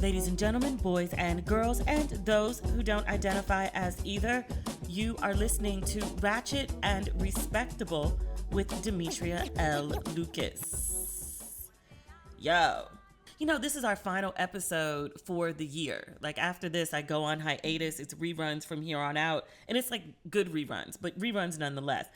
Ladies and gentlemen, boys and girls, and those who don't identify as either, you are listening to Ratchet and Respectable with Demetria Lucas. Yo. You know, this is our final episode for the year. Like, after this, I go on hiatus. It's reruns from here on out. And it's like good reruns, but reruns nonetheless.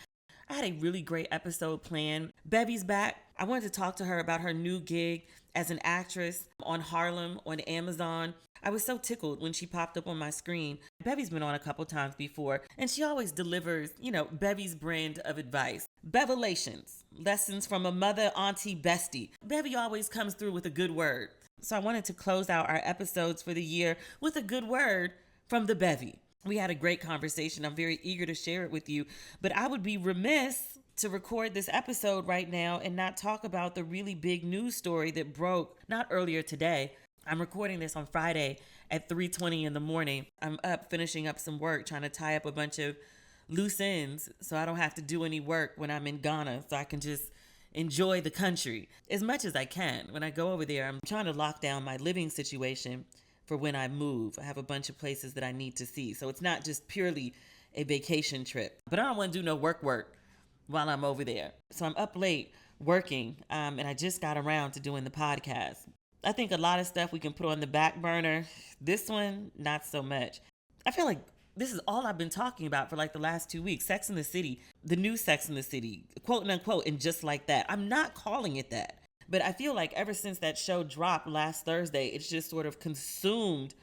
I had a really great episode planned. Bevy's back. I wanted to talk to her about her new gig as an actress on Harlem on Amazon. I was so tickled when she popped up on my screen. Bevy's been on a couple times before, and she always delivers, Bevy's brand of advice. Bevelations, lessons from a mother, auntie, bestie. Bevy always comes through with a good word. So I wanted to close out our episodes for the year with a good word from the Bevy. We had a great conversation. I'm very eager to share it with you, but I would be remiss to record this episode right now and not talk about the really big news story that broke not earlier today. I'm recording this on Friday at 3:20 in the morning. I'm up finishing up some work, trying to tie up a bunch of loose ends so I don't have to do any work when I'm in Ghana, so I can just enjoy the country as much as I can. When I go over there, I'm trying to lock down my living situation for when I move. I have a bunch of places that I need to see. So it's not just purely a vacation trip. But I don't want to do no work while I'm over there. So I'm up late working, and I just got around to doing the podcast. I think a lot of stuff we can put on the back burner. This one, not so much. I feel like this is all I've been talking about for like the last 2 weeks. Sex and the City, the new Sex and the City, quote unquote, and just like that. I'm not calling it that. But I feel like ever since that show dropped last Thursday, it's just sort of consumed,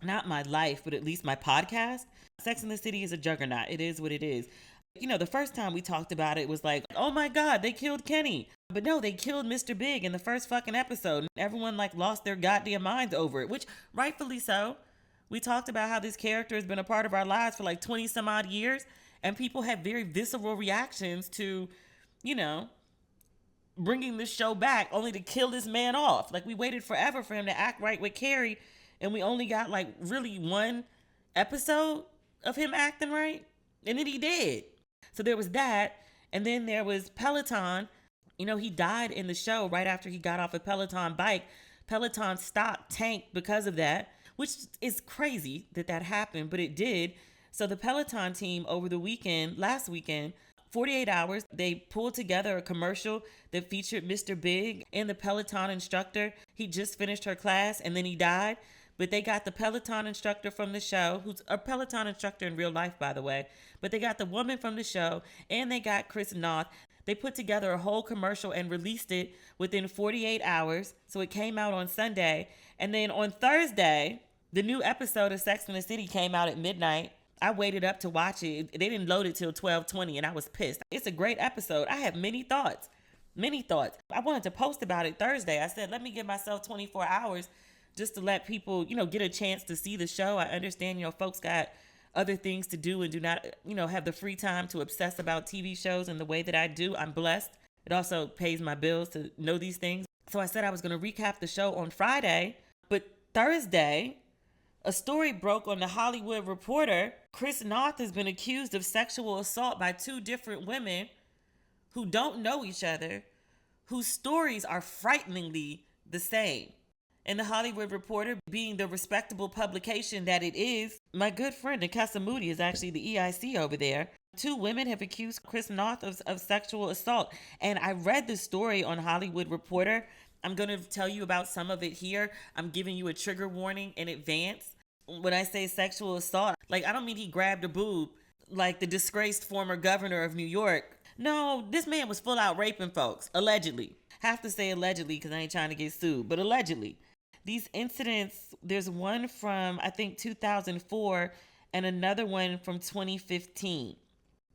not my life, but at least my podcast. Sex and the City is a juggernaut. It is what it is. The first time we talked about it was like, oh my God, they killed Kenny. But no, they killed Mr. Big in the first fucking episode. Everyone lost their goddamn minds over it, which rightfully so. We talked about how this character has been a part of our lives for 20 some odd years. And people have very visceral reactions to, bringing this show back only to kill this man off. We waited forever for him to act right with Carrie, and we only got really one episode of him acting right, and then he did. So there was that, and then there was Peloton. He died in the show right after he got off a Peloton bike. Peloton stock tanked because of that, which is crazy that happened, but it did. So the Peloton team over the last weekend, 48 hours, they pulled together a commercial that featured Mr. Big and the Peloton instructor. He just finished her class and then he died. But they got the Peloton instructor from the show, who's a Peloton instructor in real life, by the way. But they got the woman from the show and they got Chris Noth. They put together a whole commercial and released it within 48 hours. So it came out on Sunday. And then on Thursday, the new episode of Sex and the City came out at midnight. I waited up to watch it. They didn't load it till 12:20 and I was pissed. It's a great episode. I have many thoughts. I wanted to post about it Thursday. I said, let me give myself 24 hours just to let people, get a chance to see the show. I understand, folks got other things to do and do not, have the free time to obsess about TV shows in the way that I do. I'm blessed. It also pays my bills to know these things. So I said I was going to recap the show on Friday, but Thursday, a story broke on The Hollywood Reporter. Chris Noth has been accused of sexual assault by two different women who don't know each other, whose stories are frighteningly the same. And The Hollywood Reporter, being the respectable publication that it is, my good friend Nkesa Moody is actually the EIC over there. Two women have accused Chris Noth of sexual assault. And I read the story on Hollywood Reporter. I'm going to tell you about some of it here. I'm giving you a trigger warning in advance. When I say sexual assault, I don't mean he grabbed a boob like the disgraced former governor of New York. No, this man was full out raping folks, allegedly. Have to say allegedly because I ain't trying to get sued, but allegedly. These incidents, there's one from, I think, 2004 and another one from 2015.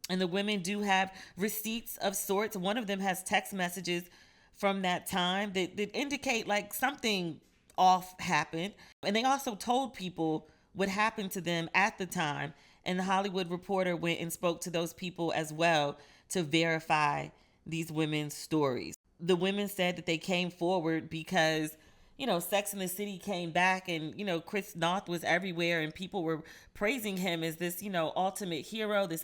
And the women do have receipts of sorts. One of them has text messages from that time that indicate something off happened. And they also told people what happened to them at the time. And The Hollywood Reporter went and spoke to those people as well to verify these women's stories. The women said that they came forward because, Sex and the City came back and, Chris Noth was everywhere and people were praising him as this, ultimate hero, this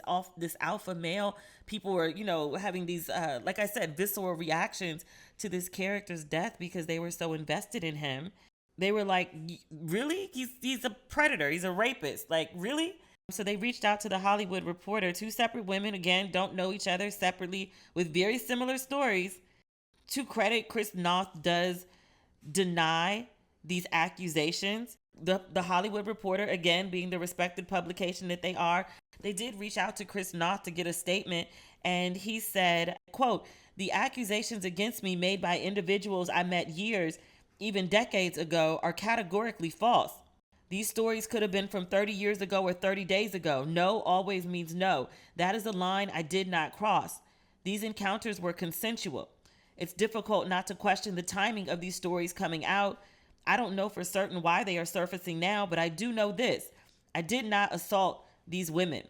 alpha male. People were, having these, like I said, visceral reactions to this character's death because they were so invested in him. They were like, really? He's a predator. He's a rapist. Like, really? So they reached out to the Hollywood Reporter. Two separate women, again, don't know each other, separately with very similar stories. To credit, Chris Noth does deny these accusations. The Hollywood Reporter, again, being the respected publication that they are, they did reach out to Chris Noth to get a statement, and he said, quote, "The accusations against me made by individuals I met years, even decades ago, are categorically false. These stories could have been from 30 years ago or 30 days ago. No always means no. That is a line I did not cross. These encounters were consensual. It's difficult not to question the timing of these stories coming out. I don't know for certain why they are surfacing now, but I do know this. I did not assault these women."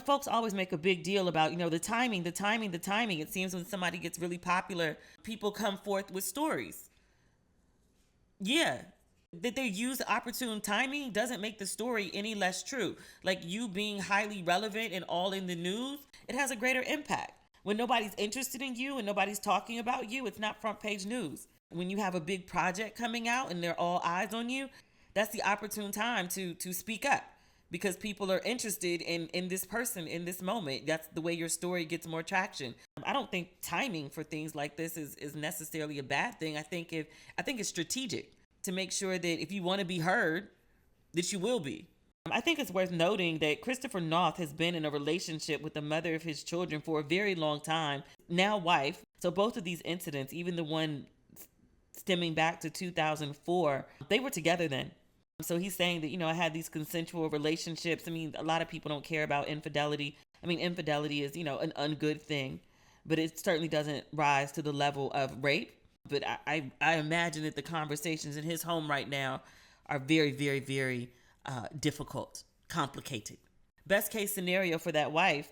Folks always make a big deal about, the timing, the timing, the timing. It seems when somebody gets really popular, people come forth with stories. Yeah. That they use opportune timing doesn't make the story any less true. Like, you being highly relevant and all in the news, it has a greater impact. When nobody's interested in you and nobody's talking about you, it's not front page news. When you have a big project coming out and they're all eyes on you, that's the opportune time to speak up, because people are interested in this person in this moment. That's the way your story gets more traction. I don't think timing for things like this is necessarily a bad thing. I think it's strategic to make sure that if you want to be heard, that you will be. I think it's worth noting that Christopher Noth has been in a relationship with the mother of his children for a very long time, now wife. So both of these incidents, even the one stemming back to 2004, they were together then. So he's saying that, I had these consensual relationships. I mean, a lot of people don't care about infidelity. I mean, infidelity is, an ungood thing, but it certainly doesn't rise to the level of rape. But I imagine that the conversations in his home right now are very, very, very difficult, complicated. Best case scenario for that wife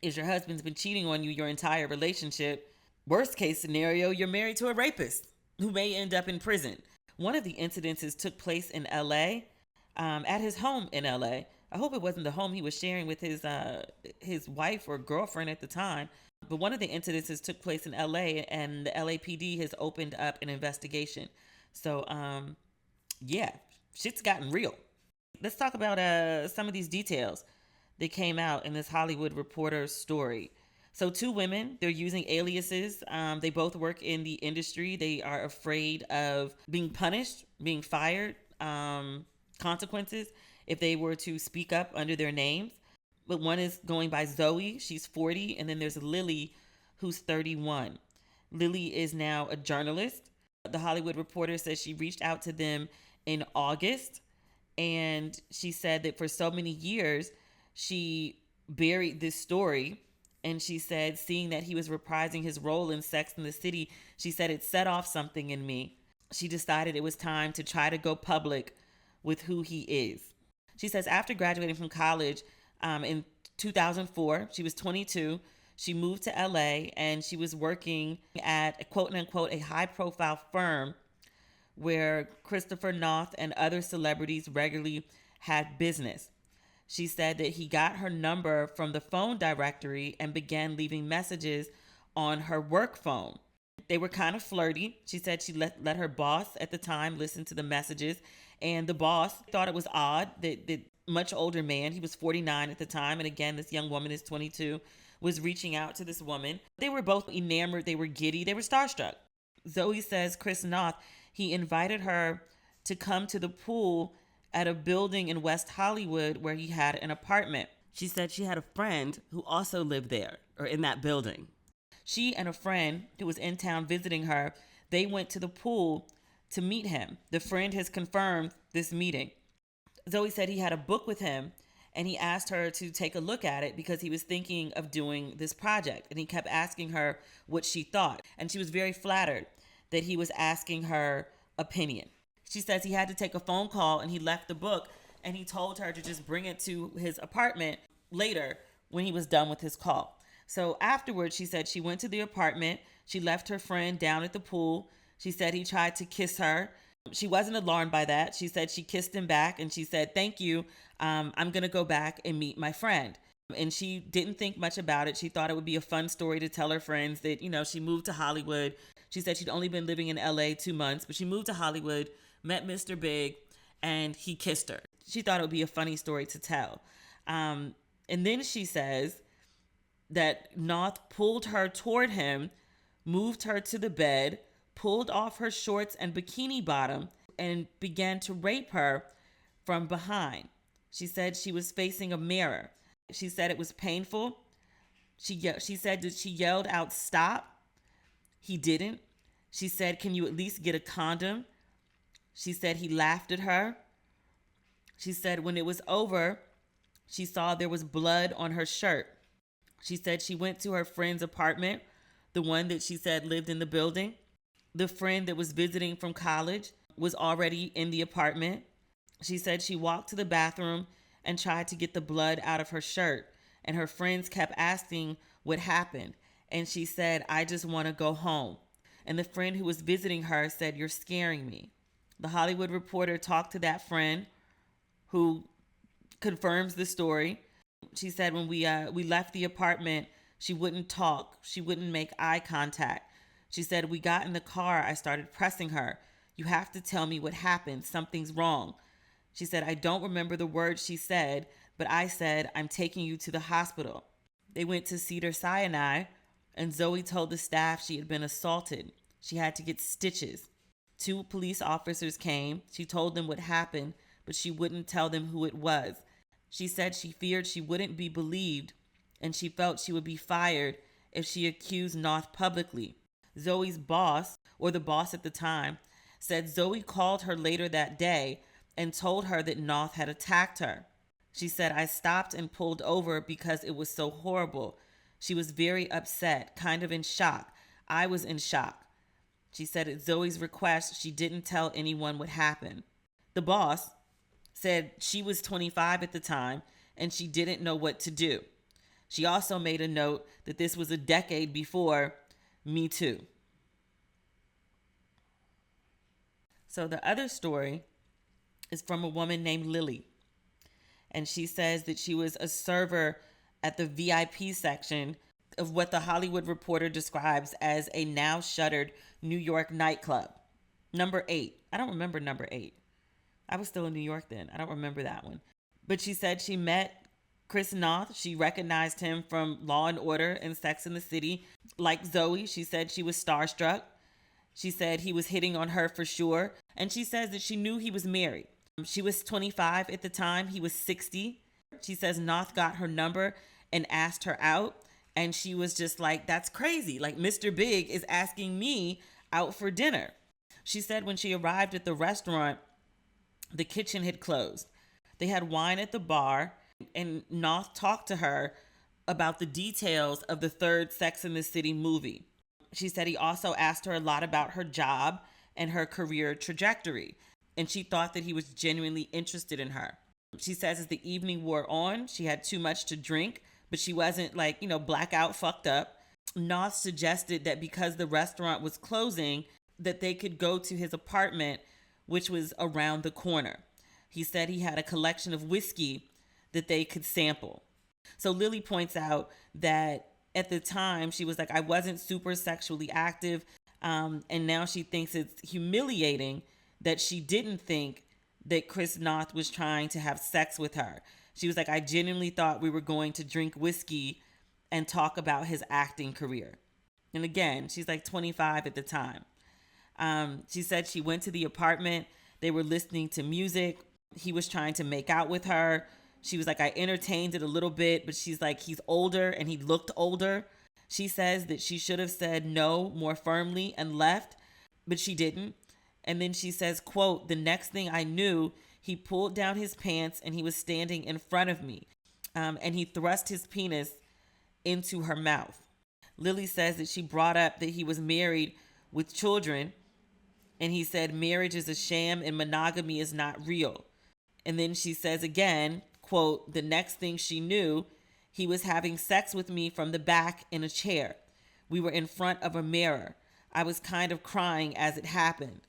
is your husband's been cheating on you your entire relationship. Worst case scenario, you're married to a rapist who may end up in prison. One of the incidences took place in LA, at his home in LA. I hope it wasn't the home he was sharing with his wife or girlfriend at the time. But one of the incidences took place in LA, and the LAPD has opened up an investigation. So, yeah, shit's gotten real. Let's talk about some of these details that came out in this Hollywood Reporter story. So two women, they're using aliases. They both work in the industry. They are afraid of being punished, being fired, consequences if they were to speak up under their names. But one is going by Zoe, she's 40, and then there's Lily, who's 31. Lily is now a journalist. The Hollywood Reporter says she reached out to them in August, and she said that for so many years, she buried this story. And she said, seeing that he was reprising his role in Sex and the City, she said it set off something in me. She decided it was time to try to go public with who he is. She says after graduating from college in 2004, she was 22. She moved to LA and she was working at a quote unquote a high profile firm where Christopher Noth and other celebrities regularly had business. She said that he got her number from the phone directory and began leaving messages on her work phone. They were kind of flirty. She said she let her boss at the time listen to the messages, and the boss thought it was odd that the much older man, he was 49 at the time, and again, this young woman is 22, was reaching out to this woman. They were both enamored, they were giddy, they were starstruck. Zoe says Chris Noth, he invited her to come to the pool at a building in West Hollywood where he had an apartment. She said she had a friend who also lived there or in that building. She and a friend who was in town visiting her, they went to the pool to meet him. The friend has confirmed this meeting. Zoe said he had a book with him and he asked her to take a look at it because he was thinking of doing this project. And he kept asking her what she thought. And she was very flattered that he was asking her opinion. She says he had to take a phone call and he left the book and he told her to just bring it to his apartment later when he was done with his call. So afterwards, she said she went to the apartment. She left her friend down at the pool. She said he tried to kiss her. She wasn't alarmed by that. She said she kissed him back and she said, "Thank you. I'm going to go back and meet my friend." And she didn't think much about it. She thought it would be a fun story to tell her friends that, she moved to Hollywood. She said she'd only been living in LA 2 months, but she moved to Hollywood, met Mr. Big, and he kissed her. She thought it would be a funny story to tell. And then she says that Noth pulled her toward him, moved her to the bed, pulled off her shorts and bikini bottom, and began to rape her from behind. She said she was facing a mirror. She said it was painful. She said that she yelled out, "Stop." He didn't. She said, "Can you at least get a condom?" She said he laughed at her. She said when it was over, she saw there was blood on her shirt. She said she went to her friend's apartment, the one that she said lived in the building. The friend that was visiting from college was already in the apartment. She said she walked to the bathroom and tried to get the blood out of her shirt, and her friends kept asking what happened. And she said, "I just want to go home." And the friend who was visiting her said, "You're scaring me." The Hollywood Reporter talked to that friend who confirms the story. She said when we left the apartment, she wouldn't talk. She wouldn't make eye contact. She said, "We got in the car. I started pressing her. You have to tell me what happened. Something's wrong." She said, "I don't remember the words she said, but I said, 'I'm taking you to the hospital.'" They went to Cedars-Sinai, and Zoe told the staff she had been assaulted. She had to get stitches. 2 police officers came. She told them what happened, but she wouldn't tell them who it was. She said she feared she wouldn't be believed, and she felt she would be fired if she accused Noth publicly. Zoe's boss, or the boss at the time, said Zoe called her later that day and told her that Noth had attacked her. She said, "I stopped and pulled over because it was so horrible." She was very upset, kind of in shock. I was in shock. She said at Zoe's request, she didn't tell anyone what happened. The boss said she was 25 at the time and she didn't know what to do. She also made a note that this was a decade before Me Too. So the other story is from a woman named Lily. And she says that she was a server at the VIP section of what the Hollywood Reporter describes as a now shuttered New York nightclub. Number 8. I don't remember number 8. I was still in New York then. I don't remember that one. But she said she met Chris Noth. She recognized him from Law and Order and Sex and the City. Like Zoe, she said she was starstruck. She said he was hitting on her for sure. And she says that she knew he was married. She was 25 at the time. He was 60. She says Noth got her number and asked her out. And she was just like, "That's crazy. Like, Mr. Big is asking me out for dinner." She said when she arrived at the restaurant, the kitchen had closed. They had wine at the bar, and Noth talked to her about the details of the third Sex and the City movie. She said he also asked her a lot about her job and her career trajectory, and she thought that he was genuinely interested in her. She says as the evening wore on, she had too much to drink, but she wasn't blackout fucked up. Noth suggested that because the restaurant was closing, that they could go to his apartment, which was around the corner. He said he had a collection of whiskey that they could sample. So Lily points out that at the time she was like, "I wasn't super sexually active." And now she thinks it's humiliating that she didn't think that Chris Noth was trying to have sex with her. She was like, "I genuinely thought we were going to drink whiskey and talk about his acting career." And again, she's like 25 at the time. She said she went to the apartment. They were listening to music. He was trying to make out with her. She was like, "I entertained it a little bit," but she's like, "He's older and he looked older." She says that she should have said no more firmly and left, but she didn't. And then she says, quote, "The next thing I knew, he pulled down his pants and he was standing in front of me. And he thrust his penis into her mouth." Lily says that she brought up that he was married with children. And he said marriage is a sham and monogamy is not real. And then she says again, quote, "The next thing she knew, he was having sex with me from the back in a chair. We were in front of a mirror. I was kind of crying as it happened.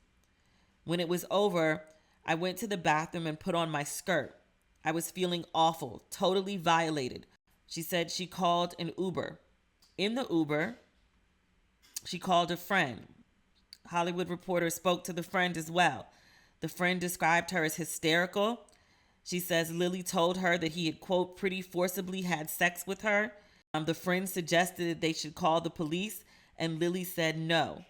When it was over, I went to the bathroom and put on my skirt. I was feeling awful, totally violated." She said she called an Uber. In the Uber, she called a friend. Hollywood Reporter spoke to the friend as well. The friend described her as hysterical. She says Lily told her that he had, quote, pretty forcibly had sex with her. The friend suggested that they should call the police, and Lily said no.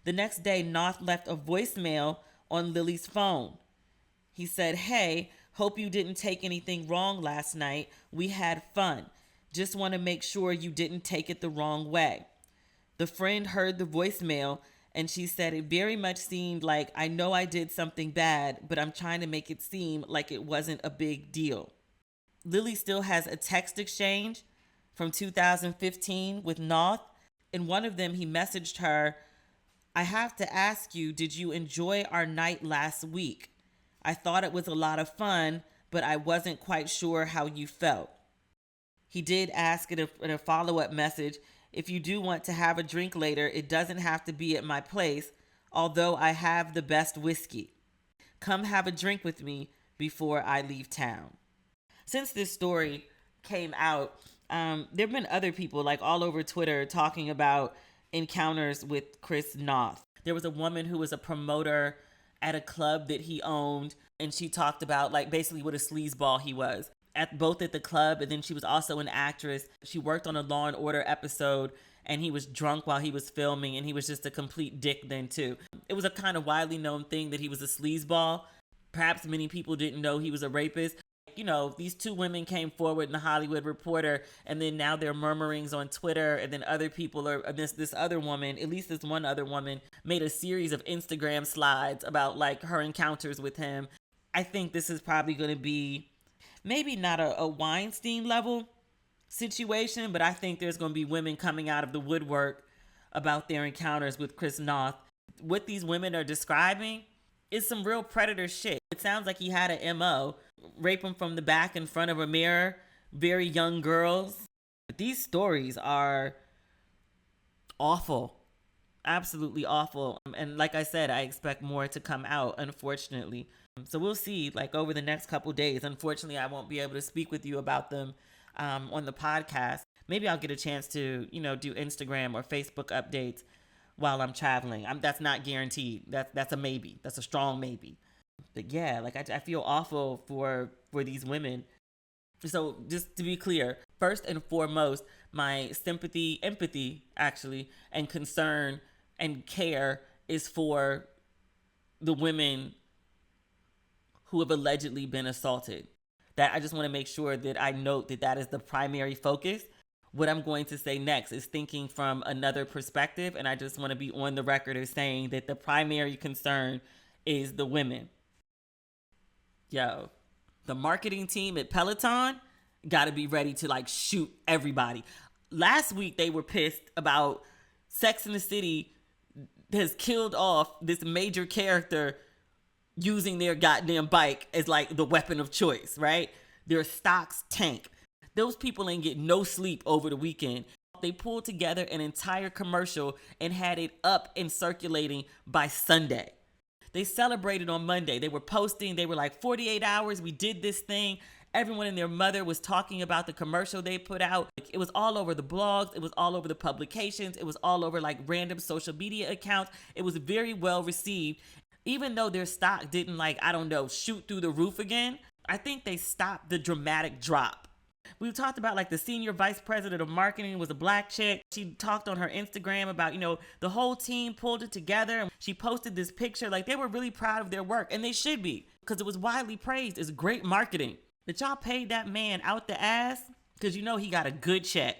The next day, Noth left a voicemail on Lily's phone. He said, "Hey, hope you didn't take anything wrong last night. We had fun. Just want to make sure you didn't take it the wrong way." The friend heard the voicemail, and she said it very much seemed like, "I know I did something bad, but I'm trying to make it seem like it wasn't a big deal." Lily still has a text exchange from 2015 with Noth. In one of them, he messaged her, "I have to ask you, did you enjoy our night last week? I thought it was a lot of fun, but I wasn't quite sure how you felt." He did ask in a follow-up message, "If you do want to have a drink later, it doesn't have to be at my place, although I have the best whiskey. Come have a drink with me before I leave town." Since this story came out, there have been other people like all over Twitter talking about encounters with Chris Noth. There was a woman who was a promoter at a club that he owned, and she talked about like basically what a sleazeball he was at both at the club, and then she was also an actress. She worked on a Law and Order episode, and he was drunk while he was filming, and he was just a complete dick then too. It was a kind of widely known thing that he was a sleazeball. Perhaps many people didn't know he was a rapist. You know, these two women came forward in the Hollywood Reporter, and then now there are murmurings on Twitter, and then other people are, this other woman, at least this one other woman, made a series of Instagram slides about like her encounters with him. I think this is probably going to be maybe not a Weinstein level situation, but I think there's going to be women coming out of the woodwork about their encounters with Chris Noth. What these women are describing is some real predator shit. It sounds like he had a MO. Rape them from the back in front of a mirror. Very young girls. These stories are awful. Absolutely awful. And like I said, I expect more to come out, unfortunately. So we'll see, like over the next couple days. Unfortunately, I won't be able to speak with you about them on the podcast. Maybe I'll get a chance to, do Instagram or Facebook updates while I'm traveling. That's not guaranteed. That's a maybe. That's a strong maybe. But yeah, like I feel awful for these women. So just to be clear, first and foremost, my sympathy, empathy, actually, and concern and care is for the women who have allegedly been assaulted. That I just want to make sure that I note that is the primary focus. What I'm going to say next is thinking from another perspective, and I just want to be on the record as saying that the primary concern is the women. Yo, the marketing team at Peloton got to be ready to like shoot everybody. Last week they were pissed about Sex and the City has killed off this major character using their goddamn bike as like the weapon of choice, right? Their stocks tank. Those people ain't get no sleep over the weekend. They pulled together an entire commercial and had it up and circulating by Sunday. They celebrated on Monday. They were posting. They were like, 48 hours, we did this thing. Everyone and their mother was talking about the commercial they put out. It was all over the blogs. It was all over the publications. It was all over like random social media accounts. It was very well received. Even though their stock didn't shoot through the roof again, I think they stopped the dramatic drop. We talked about like the senior vice president of marketing was a black chick. She talked on her Instagram about, the whole team pulled it together. And she posted this picture. Like they were really proud of their work, and they should be, because it was widely praised as great marketing. That y'all paid that man out the ass because he got a good check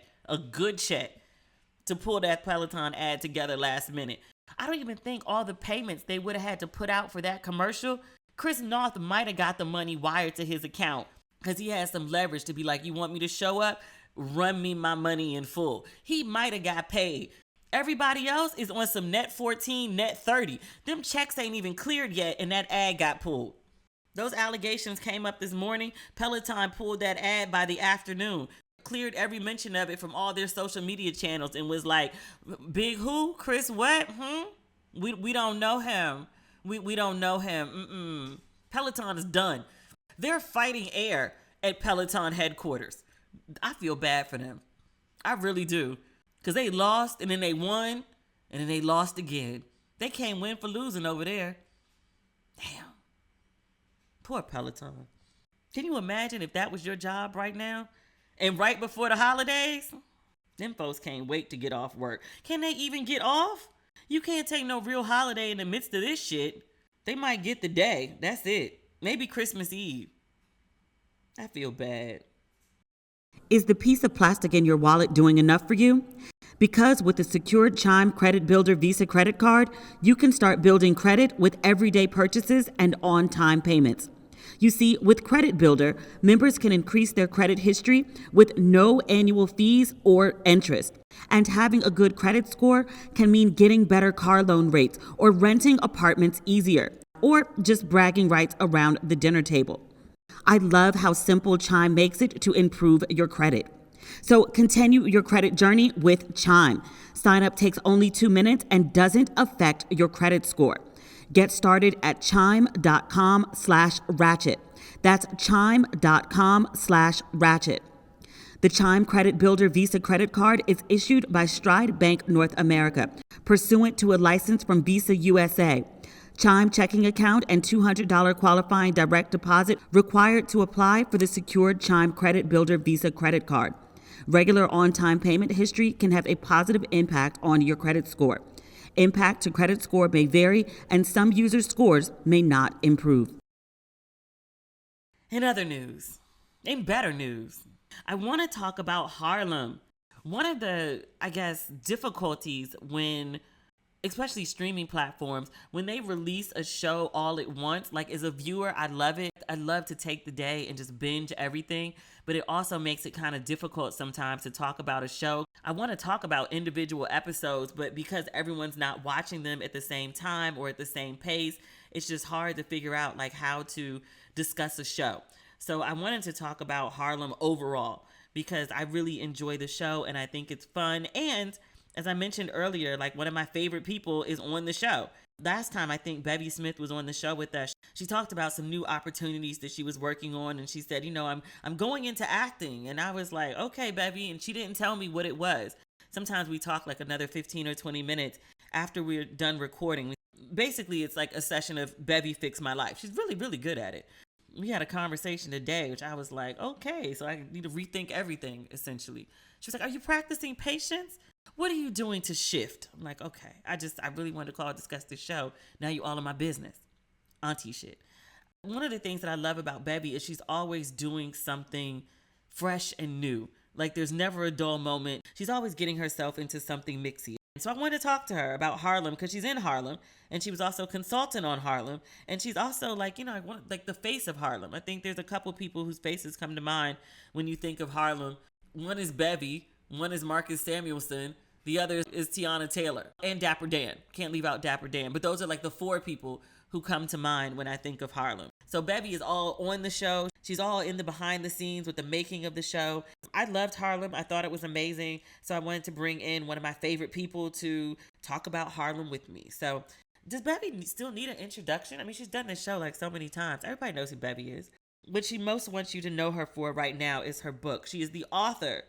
to pull that Peloton ad together last minute. I don't even think all the payments they would have had to put out for that commercial, Chris Noth might have got the money wired to his account because he had some leverage to be like, you want me to show up? Run me my money in full. He might have got paid. Everybody else is on some net 14, net 30. Them checks ain't even cleared yet, and that ad got pulled. Those allegations came up this morning. Peloton pulled that ad by the afternoon. Cleared every mention of it from all their social media channels and was like, big who? Chris what? We don't know him. We don't know him. Peloton is done. They're fighting air at Peloton headquarters. I feel bad for them. I really do. Because they lost and then they won and then they lost again. They can't win for losing over there. Damn. Poor Peloton. Can you imagine if that was your job right now? And right before the holidays? Them folks can't wait to get off work. Can they even get off? You can't take no real holiday in the midst of this shit. They might get the day. That's it. Maybe Christmas Eve. I feel bad. Is the piece of plastic in your wallet doing enough for you? Because with the secured Chime Credit Builder Visa credit card, you can start building credit with everyday purchases and on-time payments. You see, with Credit Builder, members can increase their credit history with no annual fees or interest. And having a good credit score can mean getting better car loan rates or renting apartments easier, or just bragging rights around the dinner table. I love how simple Chime makes it to improve your credit. So continue your credit journey with Chime. Sign up takes only 2 minutes and doesn't affect your credit score. Get started at chime.com/ratchet. That's chime.com/ratchet. The Chime Credit Builder Visa credit card is issued by Stride Bank North America, pursuant to a license from Visa USA. Chime checking account and $200 qualifying direct deposit required to apply for the secured Chime Credit Builder Visa credit card. Regular on-time payment history can have a positive impact on your credit score. Impact to credit score may vary, and some users' scores may not improve. In other news, in better news, I want to talk about Harlem. One of the, difficulties when, especially streaming platforms, when they release a show all at once, like as a viewer, I love it. I love to take the day and just binge everything, but it also makes it kind of difficult sometimes to talk about a show. I want to talk about individual episodes, but because everyone's not watching them at the same time or at the same pace, it's just hard to figure out like how to discuss a show. So I wanted to talk about Harlem overall because I really enjoy the show and I think it's fun. And as I mentioned earlier, like one of my favorite people is on the show. Last time I think Bevy Smith was on the show with us, she talked about some new opportunities that she was working on, and she said, I'm going into acting. And I was like, okay, Bevy, and she didn't tell me what it was. Sometimes we talk like another 15 or 20 minutes after we're done recording. Basically, it's like a session of Bevy Fix My Life. She's really, really good at it. We had a conversation today, which I was like, okay, so I need to rethink everything, essentially. She was like, are you practicing patience? What are you doing to shift? I'm like, okay, I really wanted to call discuss this show. Now you all in my business. Auntie shit. One of the things that I love about Bevy is she's always doing something fresh and new. Like there's never a dull moment. She's always getting herself into something mixy. So I wanted to talk to her about Harlem because she's in Harlem and she was also a consultant on Harlem. And she's also like the face of Harlem. I think there's a couple people whose faces come to mind when you think of Harlem. One is Bevy. One is Marcus Samuelson. The other is Tiana Taylor and Dapper Dan. Can't leave out Dapper Dan. But those are like the four people who come to mind when I think of Harlem. So Bevy is all on the show. She's all in the behind the scenes with the making of the show. I loved Harlem. I thought it was amazing. So I wanted to bring in one of my favorite people to talk about Harlem with me. So does Bevy still need an introduction? I mean, she's done this show like so many times. Everybody knows who Bevy is. What she most wants you to know her for right now is her book. She is the author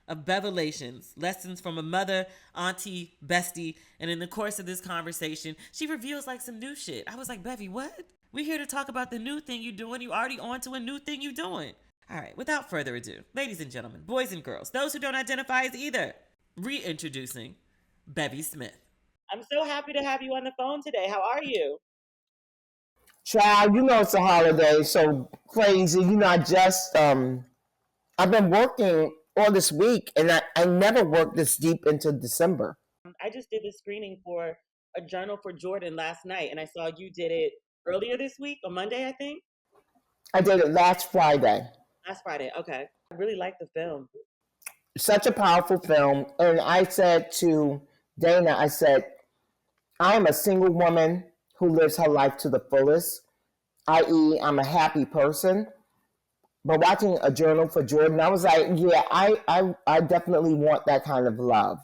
of Bevelations, Lessons from a Mother, Auntie, Bestie. And in the course of this conversation, she reveals like some new shit. I was like, Bevy, what? We're here to talk about the new thing you're doing. You already on to a new thing you're doing. All right, without further ado, ladies and gentlemen, boys and girls, those who don't identify as either, reintroducing Bevy Smith. I'm so happy to have you on the phone today. How are you? Child, it's a holiday, so crazy. I've been working all this week, and I never worked this deep into December. I just did the screening for A Journal for Jordan last night, and I saw you did it earlier this week, on Monday, I think. I did it last Friday. Last Friday, okay. I really like the film. Such a powerful film. And I said to Dana, I'm a single woman who lives her life to the fullest, i.e., I'm a happy person. But watching A Journal for Jordan, I was like, yeah, I definitely want that kind of love.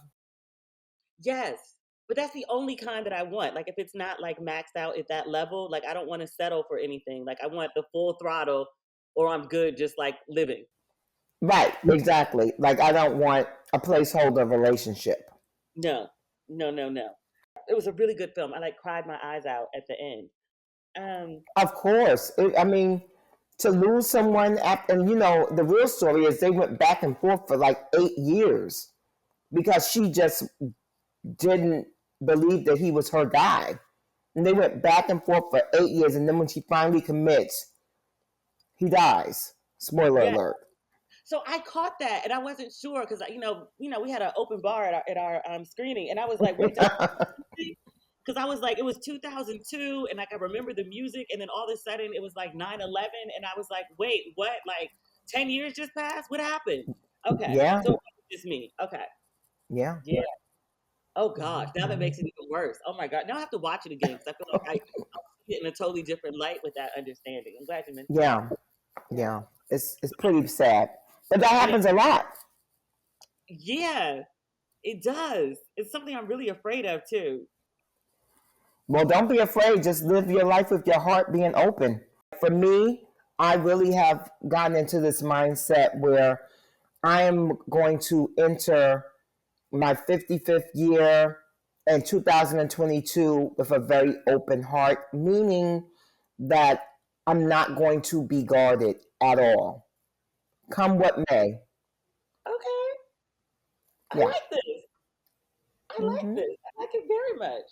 Yes, but that's the only kind that I want. Like if it's not like maxed out at that level, like I don't want to settle for anything. Like I want the full throttle or I'm good just like living. Right, exactly. Like I don't want a placeholder relationship. No. It was a really good film. I like cried my eyes out at the end. Of course. I mean, to lose someone after, and the real story is they went back and forth for like 8 years because she just didn't believe that he was her guy. And they went back and forth for 8 years. And then when she finally commits, he dies. Spoiler alert. So I caught that, and I wasn't sure because we had an open bar at our screening, and I was like, wait, because I was like, it was 2002, and like I remember the music, and then all of a sudden it was like 9/11, and I was like, wait, what? Like 10 years just passed? What happened? Okay, Yeah. so it's just me. Okay, Yeah. Oh gosh, now that makes it even worse. Oh my god, now I have to watch it again because I feel like I see it in a totally different light with that understanding. I'm glad you mentioned. Yeah. It's pretty sad, but that happens a lot. Yeah, it does. It's something I'm really afraid of too. Well, don't be afraid. Just live your life with your heart being open. For me, I really have gotten into this mindset where I am going to enter my 55th year in 2022 with a very open heart, meaning that I'm not going to be guarded at all, come what may. Okay, I Yeah. like this. I like this. I like it very much.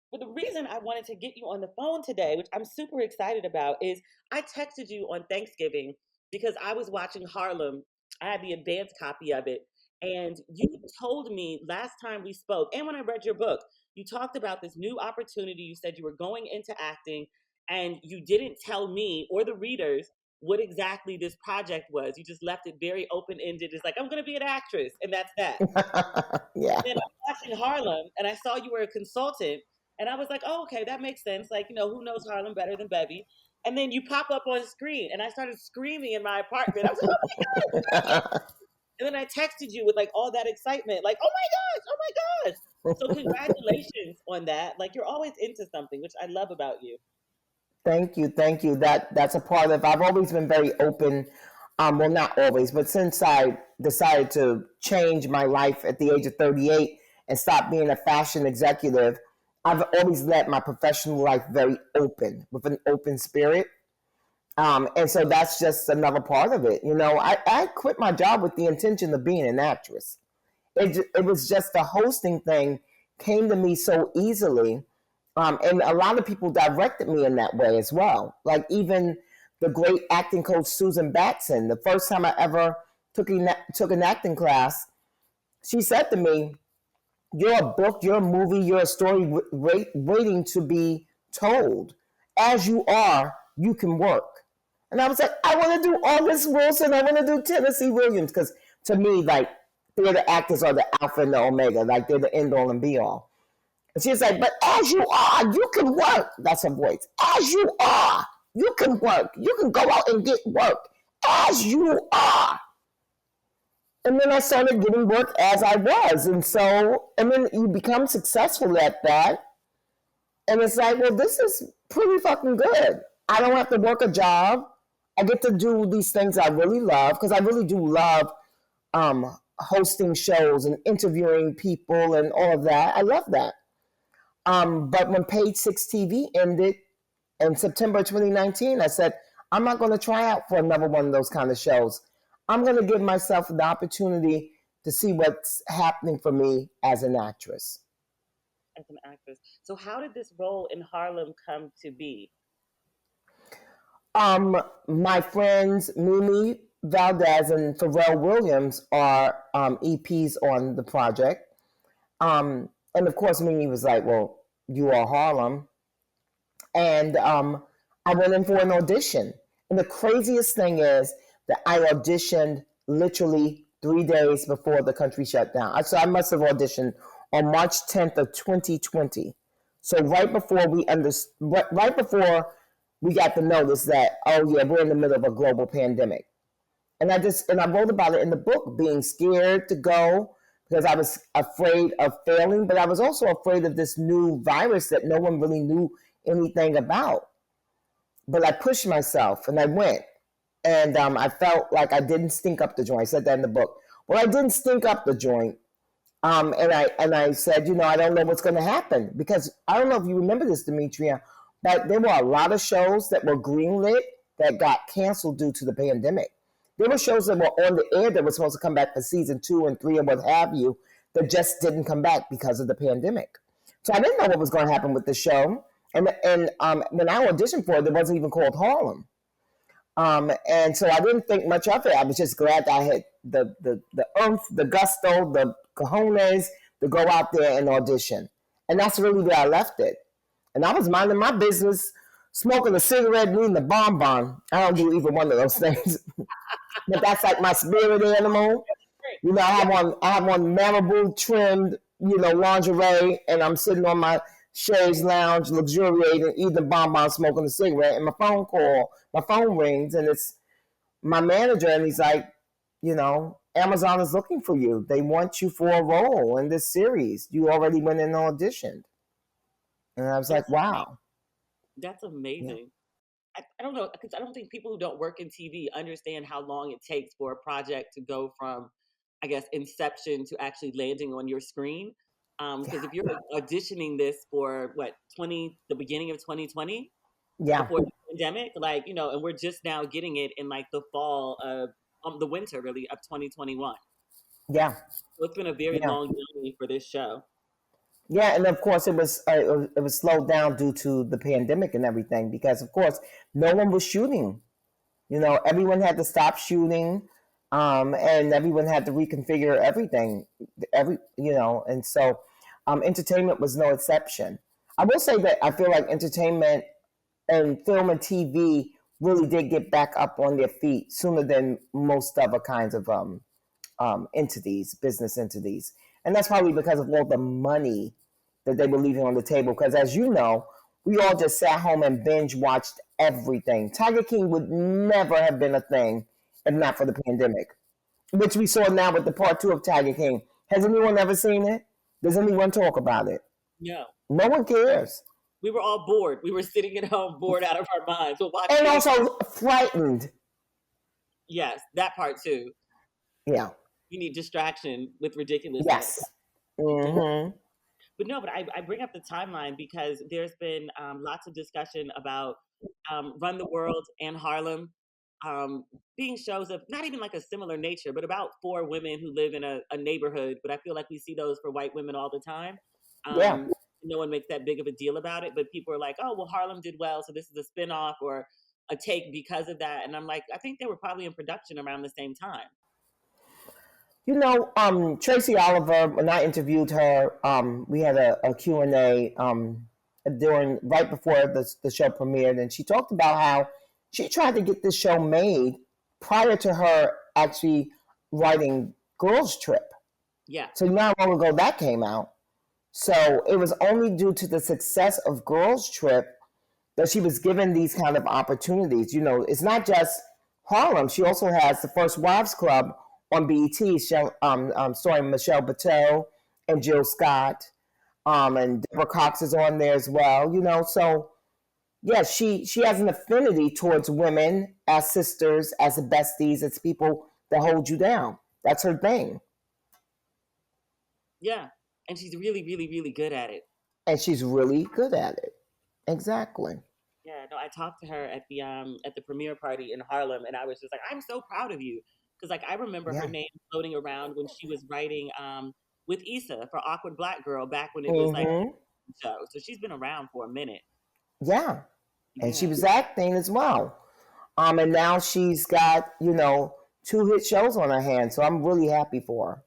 But the reason I wanted to get you on the phone today, which I'm super excited about, is I texted you on Thanksgiving because I was watching Harlem. I had the advanced copy of it. And you told me last time we spoke, and when I read your book, you talked about this new opportunity. You said you were going into acting, and you didn't tell me or the readers what exactly this project was. You just left it very open ended. It's like, I'm going to be an actress, and that's that. Yeah. Then I'm watching Harlem, and I saw you were a consultant, and I was like, oh, okay, that makes sense. Like, who knows Harlem better than Bevy? And then you pop up on screen, and I started screaming in my apartment. I was like, oh my God. And then I texted you with like all that excitement, like, oh my gosh. So congratulations on that. Like, you're always into something, which I love about you. Thank you. That's a part of. I've always been very open. Well, not always, but since I decided to change my life at the age of 38 and stop being a fashion executive, I've always let my professional life very open with an open spirit. And so that's just another part of it. I quit my job with the intention of being an actress. It was just the hosting thing came to me so easily. And a lot of people directed me in that way as well. Like even the great acting coach Susan Batson, the first time I ever took an acting class, she said to me, "You're a book, you're a movie, you're a story waiting to be told. As you are, you can work." And I was like, I want to do August Wilson, I want to do Tennessee Williams, because to me, like, theater actors are the alpha and the omega, like they're the end all and be all. And she's like, but as you are, you can work. That's her voice. As you are, you can work. You can go out and get work. As you are. And then I started getting work as I was. And then you become successful at that. And it's like, well, this is pretty fucking good. I don't have to work a job. I get to do these things I really love, because I really do love hosting shows and interviewing people and all of that. I love that. But when Page Six TV ended in September 2019, I said, I'm not going to try out for another one of those kind of shows. I'm going to give myself the opportunity to see what's happening for me as an actress. As an actress. So how did this role in Harlem come to be? My friends Mimi Valdez and Pharrell Williams are EPs on the project. And of course, Mimi was like, well, you are Harlem. And I went in for an audition. And the craziest thing is that I auditioned literally 3 days before the country shut down. So I must have auditioned on March 10th of 2020. So right before we got the notice that, oh yeah, we're in the middle of a global pandemic. And I wrote about it in the book, being scared to go because I was afraid of failing, but I was also afraid of this new virus that no one really knew anything about. But I pushed myself and I went. And I felt like I didn't stink up the joint. I said that in the book. Well, I didn't stink up the joint. And I said, I don't know what's going to happen, because I don't know if you remember this, Demetria, but there were a lot of shows that were greenlit that got canceled due to the pandemic. There were shows that were on the air that were supposed to come back for season 2 and 3 and what have you, that just didn't come back because of the pandemic. So I didn't know what was going to happen with the show. And when I auditioned for it wasn't even called Harlem. And so I didn't think much of it. I was just glad that I had the oomph, the gusto, the cojones to go out there and audition. And that's really where I left it. And I was minding my business, smoking a cigarette, and eating a bonbon. I don't do either one of those things. But that's like my spirit animal. I have on Malibu trimmed, lingerie, and I'm sitting on my chaise lounge, luxuriating, eating a bonbon, smoking a cigarette, and my phone rings, and it's my manager, and he's like, Amazon is looking for you. They want you for a role in this series. You already went in and auditioned. And I was like, wow. That's amazing. Yeah. I don't know, because I don't think people who don't work in TV understand how long it takes for a project to go from, I guess, inception to actually landing on your screen. Because if you're auditioning this for the beginning of 2020, before the pandemic, and we're just now getting it in the fall of the winter, really, of 2021. Yeah. So it's been a very long journey for this show. Yeah, and of course it was slowed down due to the pandemic and everything, because of course no one was shooting. Everyone had to stop shooting, and everyone had to reconfigure everything. And so entertainment was no exception. I will say that I feel like entertainment and film and TV really did get back up on their feet sooner than most other kinds of entities, business entities. And that's probably because of all the money that they were leaving on the table. Because as you know, we all just sat home and binge watched everything. Tiger King would never have been a thing if not for the pandemic, which we saw now with the part 2 of Tiger King. Has anyone ever seen it? Does anyone talk about it? No. No one cares. We were all bored. We were sitting at home bored out of our minds. And also frightened. Yes, that part too. Yeah. We need distraction with ridiculousness. Yes. Mm-hmm. But no, I bring up the timeline because there's been lots of discussion about Run the World and Harlem being shows of not even a similar nature, but about 4 women who live in a neighborhood. But I feel like we see those for white women all the time. No one makes that big of a deal about it, but people are like, oh, well, Harlem did well, so this is a spinoff or a take because of that. And I'm like, I think they were probably in production around the same time. Tracy Oliver, when I interviewed her, we had a Q&A right before the show premiered, and she talked about how she tried to get this show made prior to her actually writing Girls Trip. Yeah. So not long ago that came out. So it was only due to the success of Girls Trip that she was given these kind of opportunities. It's not just Harlem. She also has the First Wives Club on BET, starring Michelle Buteau and Jill Scott, and Deborah Cox is on there as well. So yeah, she has an affinity towards women as sisters, as besties, as people that hold you down. That's her thing. Yeah, and she's really, really, really good at it. And she's really good at it. Exactly. Yeah, no, I talked to her at the premiere party in Harlem, and I was just like, I'm so proud of you. Because I remember her name floating around when she was writing with Issa for Awkward Black Girl back when it was a show. So she's been around for a minute. Yeah. And she was acting as well. And now she's got, 2 hit shows on her hands. So I'm really happy for her.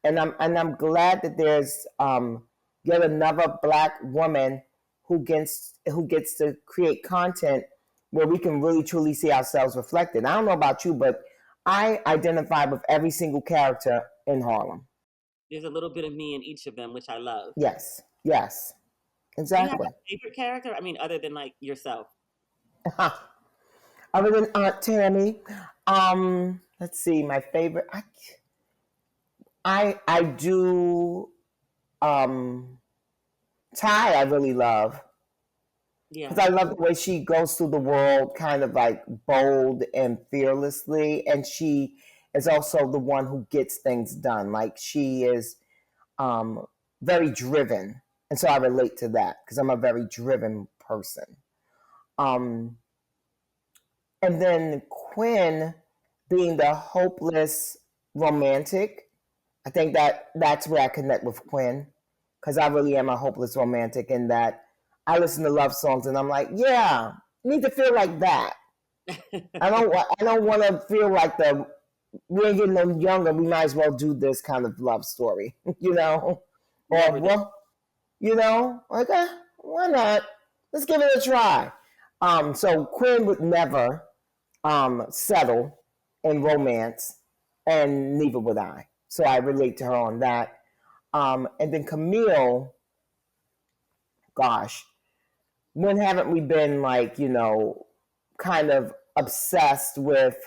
And I'm glad that there's yet another Black woman who gets to create content where we can really truly see ourselves reflected. I don't know about you, but I identify with every single character in Harlem. There's a little bit of me in each of them, which I love. Yes, exactly. Do you have a favorite character? I mean, other than yourself. Other than Aunt Tammy, let's see, my favorite. I do Ty. I really love. Yeah. Because I love the way she goes through the world kind of bold and fearlessly. And she is also the one who gets things done. She is um, very driven. And so I relate to that because I'm a very driven person. Um, and then Quinn being the hopeless romantic, I think that's where I connect with Quinn because I really am a hopeless romantic in that I listen to love songs and I'm like, yeah, I need to feel like that. I don't want to feel like we're getting no younger. We might as well do this kind of love story, or well, like why not? Let's give it a try. So Quinn would never settle in romance, and neither would I. So I relate to her on that. And then Camille, gosh, when haven't we been like, kind of obsessed with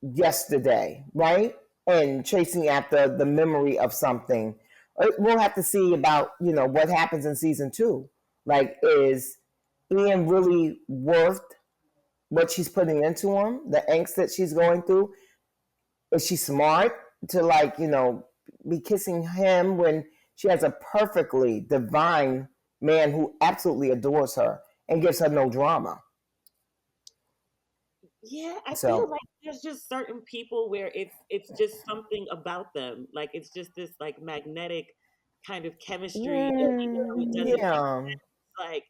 yesterday, right? And chasing after the memory of something. We'll have to see about, what happens in season 2. Like, is Ian really worth what she's putting into him, the angst that she's going through? Is she smart to, like, be kissing him when she has a perfectly divine man who absolutely adores her and gives her no drama? Yeah, I feel So, like there's just certain people where it's just something about them. Like it's just this like magnetic kind of chemistry, and even though it doesn't make yeah. sense, like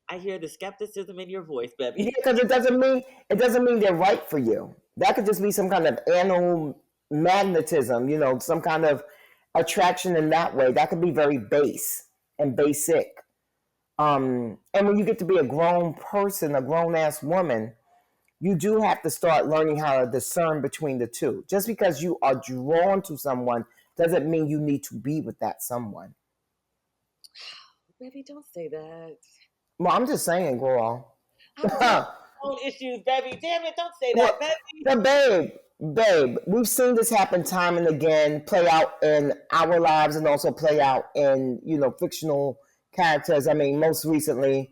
I hear the skepticism in your voice, Yeah, Bevy. because it doesn't mean they're right for you. That could just be some kind of animal magnetism, some kind of attraction in that way. That could be very base and basic. And when you get to be a grown person, a grown ass woman, you do have to start learning how to discern between the two. Just because you are drawn to someone doesn't mean you need to be with that someone. Bevy, don't say that. Well, I'm just saying, girl. I'm dealing with my own issues, Bevy. Damn it, don't say that, Well, Bevy. the babe, we've seen this happen time and again, play out in our lives and also play out in, fictional characters. I mean, most recently,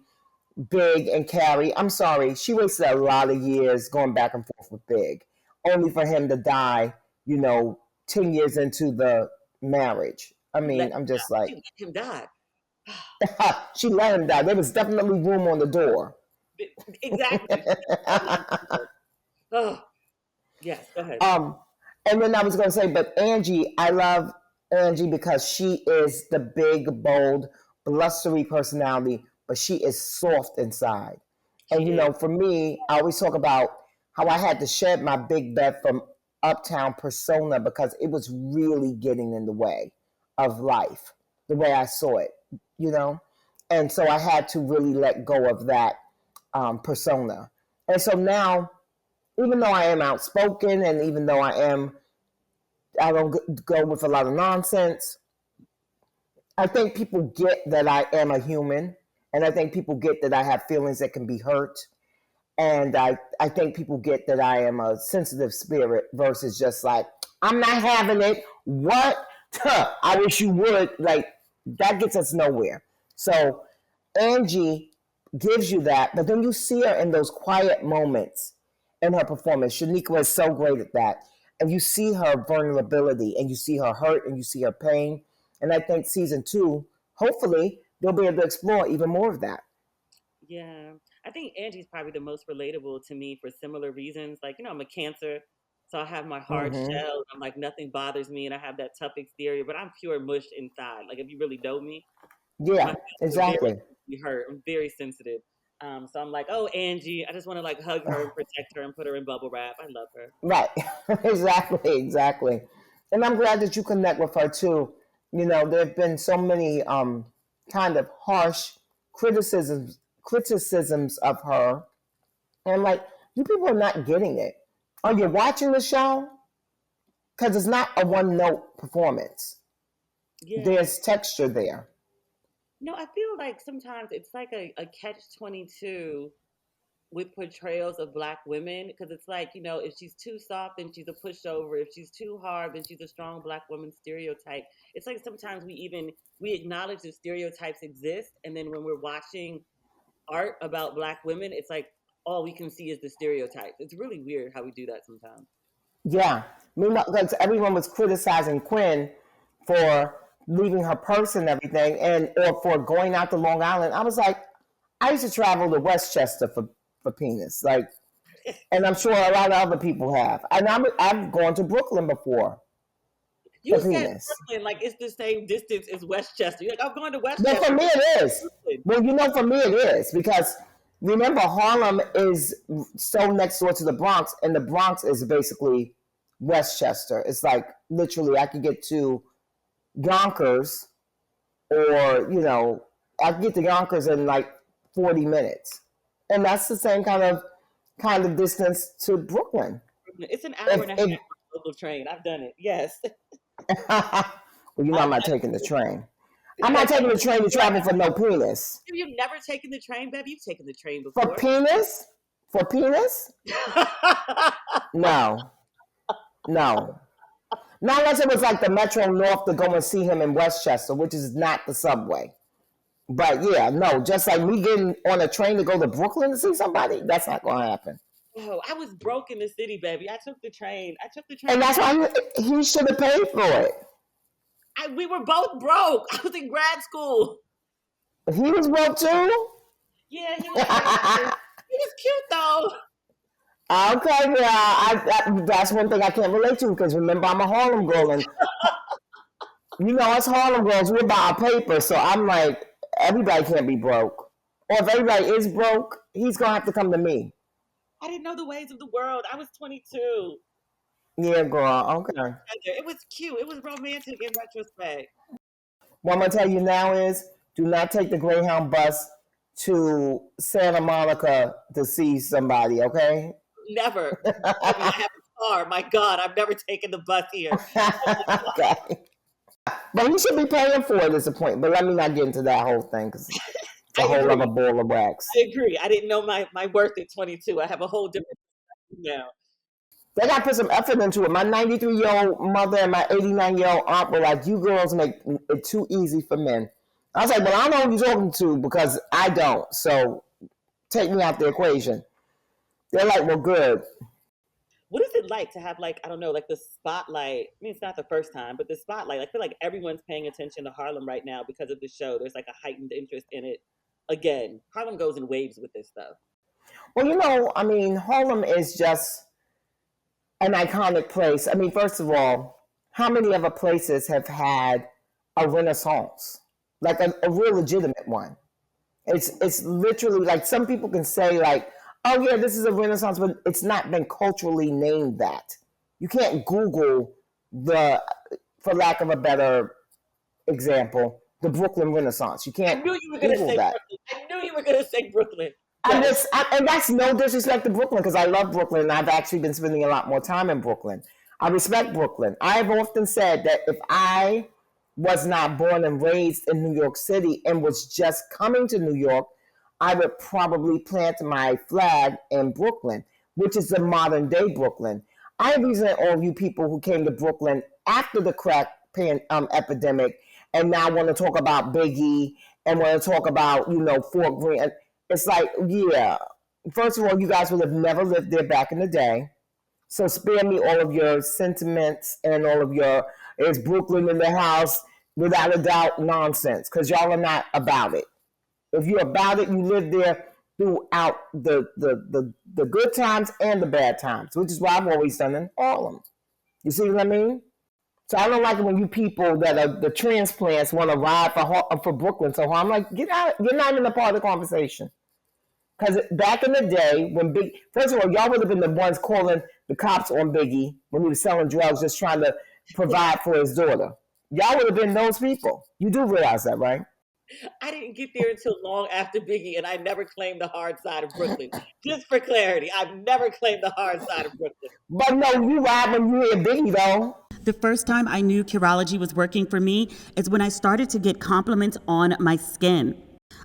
Big and Carrie. I'm sorry, she wasted a lot of years going back and forth with Big, only for him to die, 10 years into the marriage. I You let mean, I'm just like, you let him die. she let him die. There was definitely room on the door. Exactly. Oh, yes, go ahead. Um, and then I was going to say, but Angie, I love Angie because she is the big, bold, blustery personality, but she is soft inside. She And is. for me, I always talk about how I had to shed my big bed from uptown persona because it was really getting in the way of life, the way I saw it, you know? And so I had to really let go of that persona. And so now, even though I am outspoken and even though I don't go with a lot of nonsense, I think people get that I am a human. And I think people get that I have feelings that can be hurt. And I think people get that I am a sensitive spirit versus just like, I'm not having it. What? I wish you would. Like, that gets us nowhere. So Angie gives you that, but then you see her in those quiet moments in her performance. Shaniqua is so great at that. And you see her vulnerability and you see her hurt and you see her pain. And I think season 2, hopefully, they'll be able to explore even more of that. Yeah. I think Angie's probably the most relatable to me for similar reasons. Like, I'm a Cancer, so I have my hard Mm-hmm. shell. I'm like, nothing bothers me, and I have that tough exterior, but I'm pure mush inside. Like, if you really know me, my Yeah, feelings are very exactly. easily hurt. I'm very sensitive. So I'm like, oh, Angie, I just want to like hug her and protect her and put her in bubble wrap. I love her. Right. Exactly. And I'm glad that you connect with her too. There have been so many kind of harsh criticisms of her. And I'm like, you people are not getting it. Are you watching the show? Because it's not a one note performance. Yeah. There's texture there. No, I feel like sometimes it's like a catch 22 with portrayals of black women because it's like if she's too soft then she's a pushover, if she's too hard then she's a strong black woman stereotype. It's like sometimes we acknowledge the stereotypes exist, and then when we're watching art about black women it's like all we can see is the stereotypes. It's really weird how we do that sometimes. Yeah. Meanwhile, because everyone was criticizing Quinn for leaving her purse and everything, and or for going out to Long Island. I was like, I used to travel to Westchester for penis, like, and I'm sure a lot of other people have. And I've gone to Brooklyn before You for said penis. Brooklyn like it's the same distance as Westchester. You're like, I'm going to But Westchester. for me, it is. Well, you know, for me, it is because remember, Harlem is so next door to the Bronx, and the Bronx is basically Westchester. It's like literally, I could get to Yonkers, or you know, I could get to Yonkers in like 40 minutes, and that's the same kind of distance to Brooklyn. It's an hour and a half on the local train. I've done it. Yes. Well, you know, I'm not taking the train. I'm not taking the train to travel for no penis. Have you never taken the train, baby? You've taken the train before. For penis? For penis? No. No. Not unless it was like the Metro North to go and see him in Westchester, which is not the subway. But yeah, no, just like me getting on a train to go to Brooklyn to see somebody, that's not going to happen. Oh, I was broke in the city, baby. I took the train. And that's why he should have paid for it. We were both broke. I was in grad school. He was broke too? Yeah, he was cute though. Okay, yeah, that's one thing I can't relate to because remember I'm a Harlem girl, and you know us Harlem girls, we're about our paper, so I'm like, everybody can't be broke. Or if everybody is broke, he's gonna have to come to me. I didn't know the ways of the world. I was 22. Yeah, girl. Okay. It was cute. It was romantic in retrospect. What I'm gonna tell you now is, do not take the Greyhound bus to Santa Monica to see somebody. Okay. Never. I have a car. My God, I've never taken the bus here. Okay. But he should be paying for it at this point. But let me not get into that whole thing because it's a whole other ball of wax. I agree. I didn't know my worth at 22. I have a whole different now. They got to put some effort into it. My 93-year-old mother and my 89-year-old aunt were like, you girls make it too easy for men. I was like, well, I don't know who you're talking to because I don't. So take me out the equation. They're like, well, good. What is it like to have, like, I don't know, like the spotlight? I mean, it's not the first time, but the spotlight. I feel like everyone's paying attention to Harlem right now because of the show. There's like a heightened interest in it. Again, Harlem goes in waves with this stuff. Well, you know, I mean, Harlem is just an iconic place. I mean, first of all, how many other places have had a renaissance? Like a real legitimate one. It's literally like some people can say like, oh yeah, this is a renaissance, but it's not been culturally named that. You can't Google for lack of a better example, the Brooklyn Renaissance. You can't. I knew you were going to say that. Brooklyn. I knew you were going to say Brooklyn. Yes. And that's no disrespect to Brooklyn because I love Brooklyn and I've actually been spending a lot more time in Brooklyn. I respect Brooklyn. I've often said that if I was not born and raised in New York City and was just coming to New York, I would probably plant my flag in Brooklyn, which is the modern day Brooklyn. I resent all you people who came to Brooklyn after the crack epidemic and now want to talk about Biggie and want to talk about, you know, Fort Greene. It's like, yeah, first of all, you guys would have never lived there back in the day. So spare me all of your sentiments and all of your, is Brooklyn in the house, without a doubt, nonsense, because y'all are not about it. If you're about it, you live there throughout the good times and the bad times, which is why I've always done in Harlem. You see what I mean? So I don't like it when you people that are the transplants want to ride for Brooklyn so hard. I'm like, get out. You're not even a part of the conversation. Because back in the day, when first of all, y'all would have been the ones calling the cops on Biggie when he was selling drugs, just trying to provide for his daughter. Y'all would have been those people. You do realize that, right? I didn't get there until long after Biggie, and I never claimed the hard side of Brooklyn. Just for clarity, I've never claimed the hard side of Brooklyn. But no, you ride when you hear Biggie, though. The first time I knew Curology was working for me is when I started to get compliments on my skin.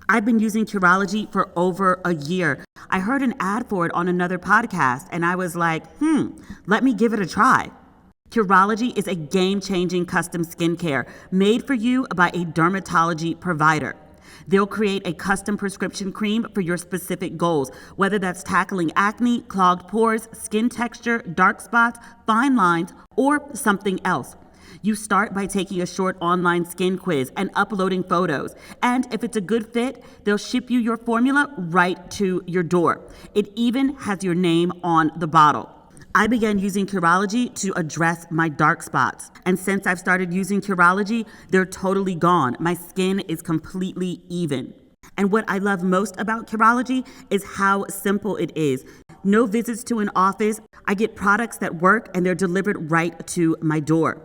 I've been using Curology for over a year. I heard an ad for it on another podcast, and I was like, let me give it a try. Curology is a game-changing custom skincare made for you by a dermatology provider. They'll create a custom prescription cream for your specific goals, whether that's tackling acne, clogged pores, skin texture, dark spots, fine lines, or something else. You start by taking a short online skin quiz and uploading photos. And if it's a good fit, they'll ship you your formula right to your door. It even has your name on the bottle. I began using Curology to address my dark spots. And since I've started using Curology, they're totally gone. My skin is completely even. And what I love most about Curology is how simple it is. No visits to an office. I get products that work and they're delivered right to my door.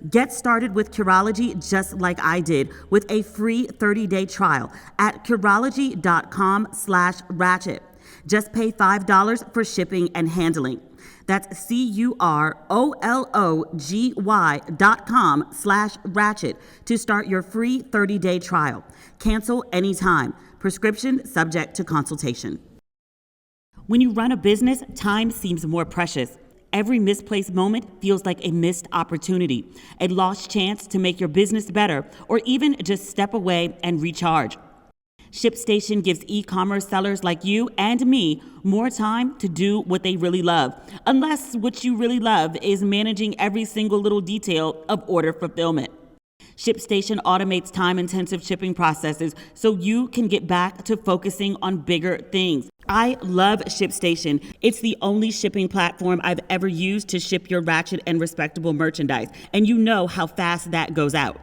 Get started with Curology just like I did with a free 30-day trial at Curology.com/ratchet. Just pay $5 for shipping and handling. That's CUROLOGY.com/ratchet to start your free 30-day trial. Cancel anytime. Prescription subject to consultation. When you run a business, time seems more precious. Every misplaced moment feels like a missed opportunity, a lost chance to make your business better, or even just step away and recharge. ShipStation gives e-commerce sellers like you and me more time to do what they really love, unless what you really love is managing every single little detail of order fulfillment. ShipStation automates time-intensive shipping processes so you can get back to focusing on bigger things. I love ShipStation. It's the only shipping platform I've ever used to ship your Ratchet and Respectable merchandise, and you know how fast that goes out.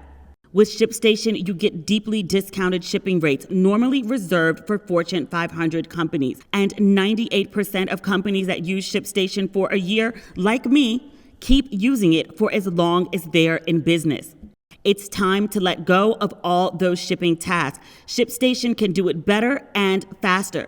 With ShipStation, you get deeply discounted shipping rates normally reserved for Fortune 500 companies. And 98% of companies that use ShipStation for a year, like me, keep using it for as long as they're in business. It's time to let go of all those shipping tasks. ShipStation can do it better and faster.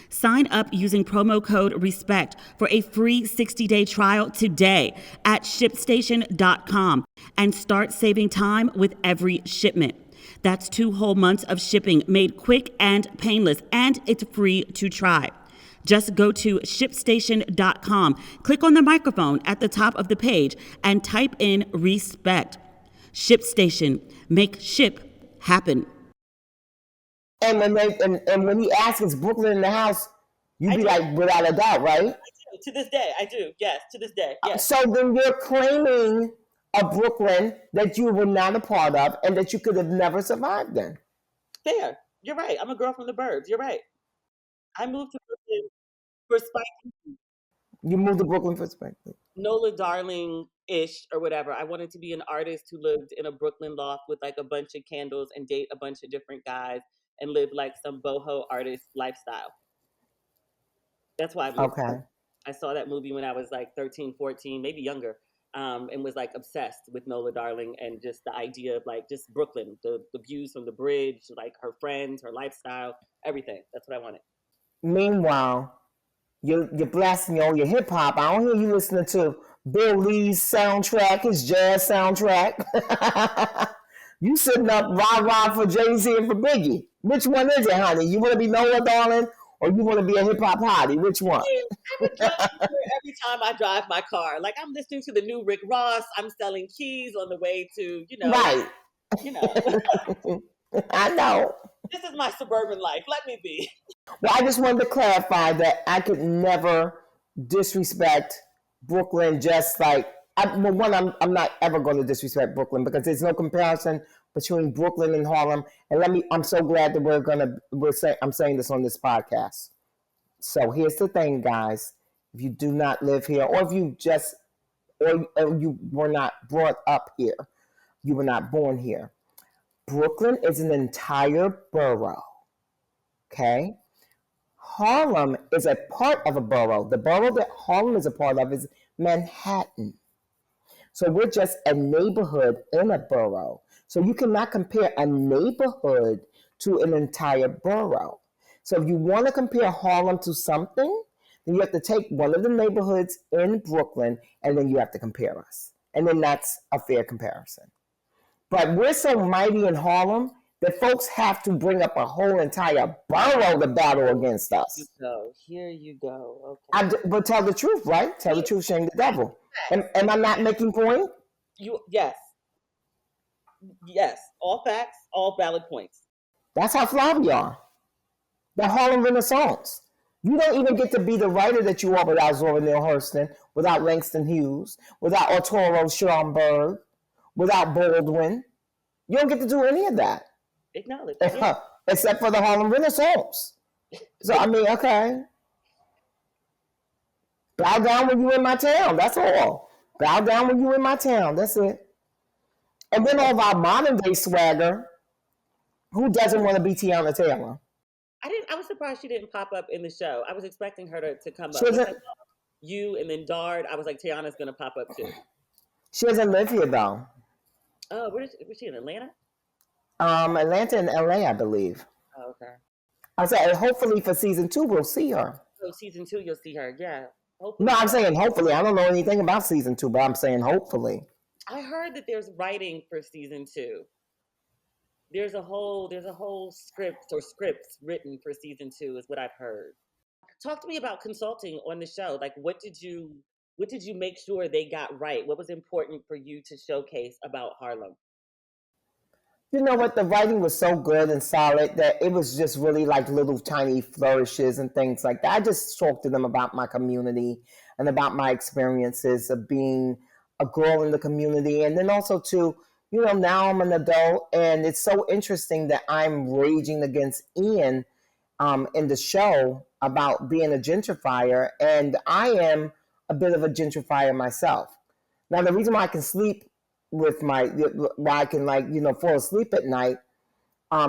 Sign up using promo code RESPECT for a free 60-day trial today at ShipStation.com and start saving time with every shipment. That's 2 whole months of shipping made quick and painless, and it's free to try. Just go to ShipStation.com, click on the microphone at the top of the page, and type in RESPECT. ShipStation. Make ship happen. And when he asks, is Brooklyn in the house, you'd be like, without a doubt, right? I do. To this day, I do. Yes, to this day. Yes. So then you're claiming a Brooklyn that you were not a part of and that you could have never survived in. Fair. You're right. I'm a girl from the burbs. You're right. I moved to Brooklyn for Spike. You moved to Brooklyn for Spectrum. Nola Darling-ish or whatever. I wanted to be an artist who lived in a Brooklyn loft with like a bunch of candles and date a bunch of different guys and live like some boho artist lifestyle. That's why I moved. Okay. I saw that movie when I was like 13, 14, maybe younger, and was like obsessed with Nola Darling and just the idea of like just Brooklyn, the views from the bridge, like her friends, her lifestyle, everything. That's what I wanted. Meanwhile, you're blasting all your hip hop. I don't hear you listening to Bill Lee's soundtrack, his jazz soundtrack. You sitting up rah-rah for Jay-Z and for Biggie. Which one is it, honey? You want to be Nola Darling or you want to be a hip-hop hottie? Which one? I would jump every time I drive my car. Like I'm listening to the new Rick Ross. I'm selling keys on the way to, Right. I know. This is my suburban life. Let me be. Well, I just wanted to clarify that I could never disrespect Brooklyn just like, I'm not ever going to disrespect Brooklyn because there's no comparison between Brooklyn and Harlem. And I'm so glad that I'm saying this on this podcast. So here's the thing, guys. If you do not live here, or if you you were not brought up here, you were not born here. Brooklyn is an entire borough. Okay? Harlem is a part of a borough. The borough that Harlem is a part of is Manhattan. So we're just a neighborhood in a borough. So you cannot compare a neighborhood to an entire borough. So if you want to compare Harlem to something, then you have to take one of the neighborhoods in Brooklyn and then you have to compare us. And then that's a fair comparison. But we're so mighty in Harlem that folks have to bring up a whole entire borough to battle against us. Here you go. Okay. But tell the truth, right? Tell the truth, shame the devil. Am I not making point? Yes. All facts, all valid points. That's how fly we are. The Harlem Renaissance. You don't even get to be the writer that you are without Zora Neale Hurston, without Langston Hughes, without Arturo Schomburg, without Baldwin. You don't get to do any of that. Acknowledge. Yeah. Except for the Harlem Renaissance. So, I mean, okay. Bow down when you in my town. That's all. Bow down when you in my town. That's it. And then all of our modern day swagger. Who doesn't want to be Tiana Taylor? I was surprised she didn't pop up in the show. I was expecting her to come She up. doesn't, You and then Dard. I was like, Tiana's gonna pop up too. she doesn't live here though. Oh, was she in Atlanta? Atlanta and LA, I believe. Oh, okay. I said, hopefully for season 2, we'll see her. So season 2, you'll see her. Yeah. Hopefully. No, I'm saying hopefully. I don't know anything about season 2, but I'm saying hopefully. I heard that there's writing for season 2. There's a whole script or scripts written for season 2 is what I've heard. Talk to me about consulting on the show. Like, what did you make sure they got right? What was important for you to showcase about Harlem? You know what? The writing was so good and solid that it was just really like little tiny flourishes and things like that. I just talked to them about my community and about my experiences of being a girl in the community. And then also too, you know, now I'm an adult and it's so interesting that I'm raging against Ian in the show about being a gentrifier. And I am a bit of a gentrifier myself. Now, the reason why I can sleep with why I can fall asleep at night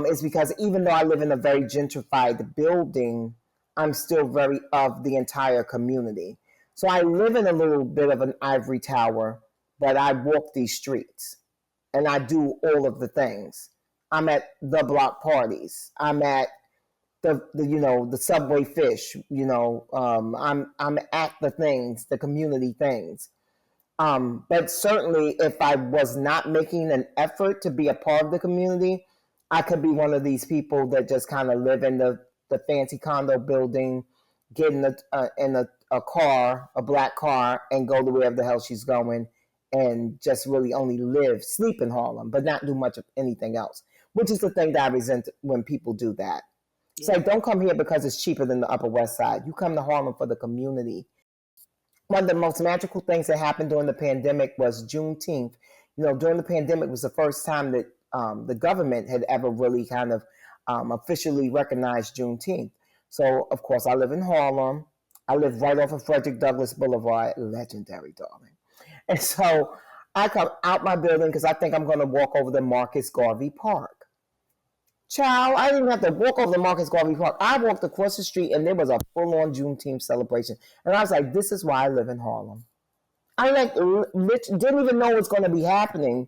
is because even though I live in a very gentrified building, I'm still very of the entire community. So I live in a little bit of an ivory tower, but I walk these streets and I do all of the things. I'm at the block parties. I'm at the Subway Fish. I'm at the things, the community things. But certainly, if I was not making an effort to be a part of the community, I could be one of these people that just kind of live in the fancy condo building, get in a car, a black car, and go to wherever the hell she's going, and just really only sleep in Harlem, but not do much of anything else, which is the thing that I resent when people do that. It's like, don't come here because it's cheaper than the Upper West Side. You come to Harlem for the community. One of the most magical things that happened during the pandemic was Juneteenth. You know, during the pandemic was the first time that the government had ever really kind of officially recognized Juneteenth. So, of course, I live in Harlem. I live right off of Frederick Douglass Boulevard. Legendary, darling. And so I come out my building because I think I'm going to walk over to Marcus Garvey Park. Child, I didn't even have to walk over to Marcus Garvey Park. I walked across the street and there was a full-on Juneteenth celebration. And I was like, this is why I live in Harlem. I didn't even know it was going to be happening,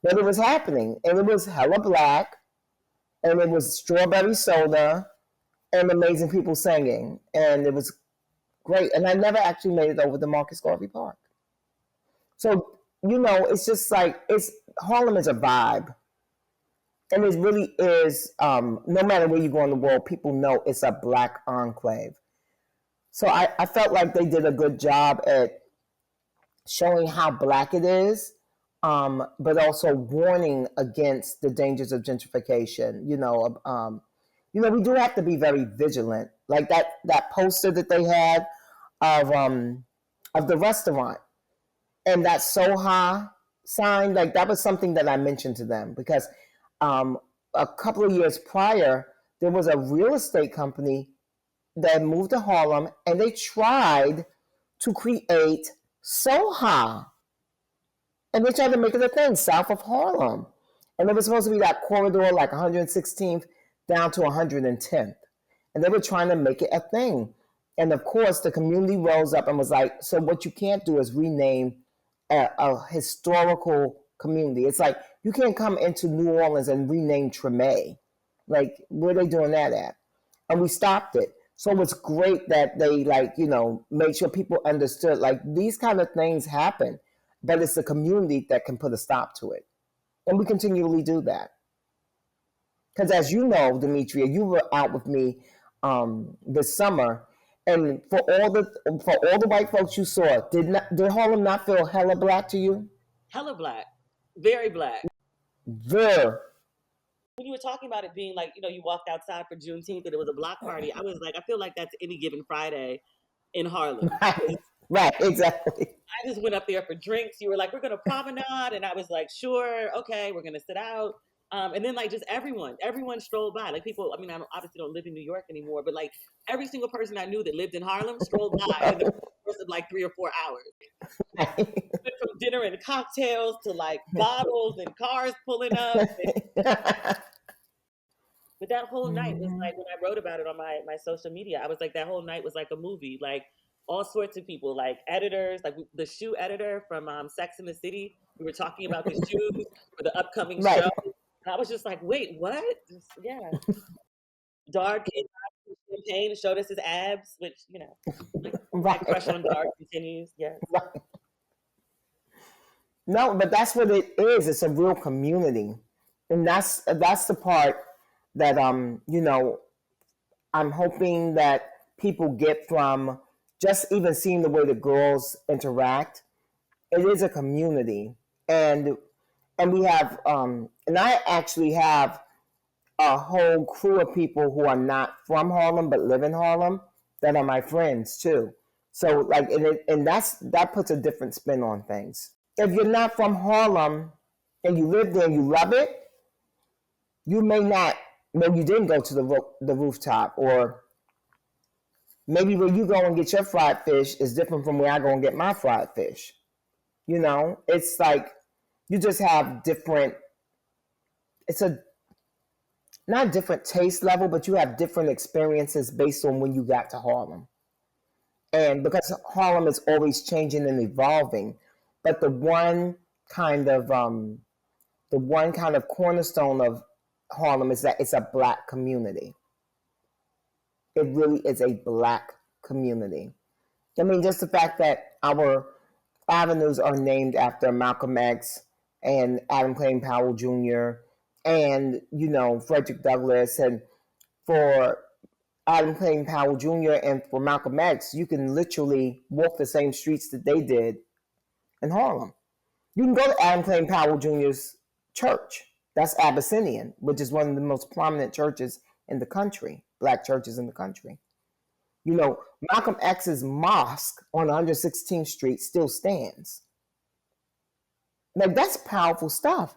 but it was happening. And it was hella black, and it was strawberry soda, and amazing people singing. And it was great. And I never actually made it over to Marcus Garvey Park. So, it's just like, Harlem is a vibe. And it really is, no matter where you go in the world, people know it's a black enclave. So I felt like they did a good job at showing how black it is, but also warning against the dangers of gentrification. We do have to be very vigilant. Like that poster that they had of the restaurant and that Soha sign, like that was something that I mentioned to them because a couple of years prior, there was a real estate company that moved to Harlem and they tried to create Soha. And they tried to make it a thing south of Harlem. And it was supposed to be that corridor like 116th down to 110th. And they were trying to make it a thing. And of course, the community rose up and was like, so what you can't do is rename a historical community. It's like, you can't come into New Orleans and rename Treme. Like, where are they doing that at? And we stopped it. So it's great that they made sure people understood like these kind of things happen, but it's the community that can put a stop to it. And we continually do that. Because as you know, Demetria, you were out with me this summer, and for all the white folks you saw, did Harlem not feel hella black to you? Hella black. Very black. Very. When you were talking about it being like, you walked outside for Juneteenth and it was a block party, I was like, I feel like that's any given Friday in Harlem. Right, exactly. I just went up there for drinks. You were like, we're going to promenade. And I was like, sure. Okay. We're going to sit out. And then like just everyone strolled by. Like people, I mean, I obviously don't live in New York anymore, but like every single person I knew that lived in Harlem strolled by in the course of like 3 or 4 hours. Went from dinner and cocktails to like bottles and cars pulling up. But that whole night was like, when I wrote about it on my social media, I was like, that whole night was like a movie. Like all sorts of people, like editors, like the shoe editor from Sex and the City. We were talking about the shoes for the upcoming Right. show. And I was just like, wait, what? Just, yeah. Dard came out with champagne and showed us his abs, which, you know, my crush on Dard continues. Yes. Right. No, but that's what it is. It's a real community. And that's the part that I'm hoping that people get from just even seeing the way the girls interact. It is a community. And we have and I actually have a whole crew of people who are not from Harlem but live in Harlem that are my friends too. So like and that puts a different spin on things. If you're not from Harlem and you live there and you love it, you may not, maybe you didn't go to the rooftop, or maybe where you go and get your fried fish is different from where I go and get my fried fish. You know, it's like you just have different, it's a not different taste level, but you have different experiences based on when you got to Harlem. And because Harlem is always changing and evolving, but the one kind of cornerstone of Harlem is that it's a Black community. It really is a Black community. I mean, just the fact that our avenues are named after Malcolm X and Adam Clayton Powell Jr. and, you know, Frederick Douglass. And for Adam Clayton Powell Jr. and for Malcolm X, you can literally walk the same streets that they did in Harlem. You can go to Adam Clayton Powell Jr.'s church. That's Abyssinian, which is one of the most prominent churches in the country, Black churches in the country. You know, Malcolm X's mosque on 116th Street still stands. Like, that's powerful stuff.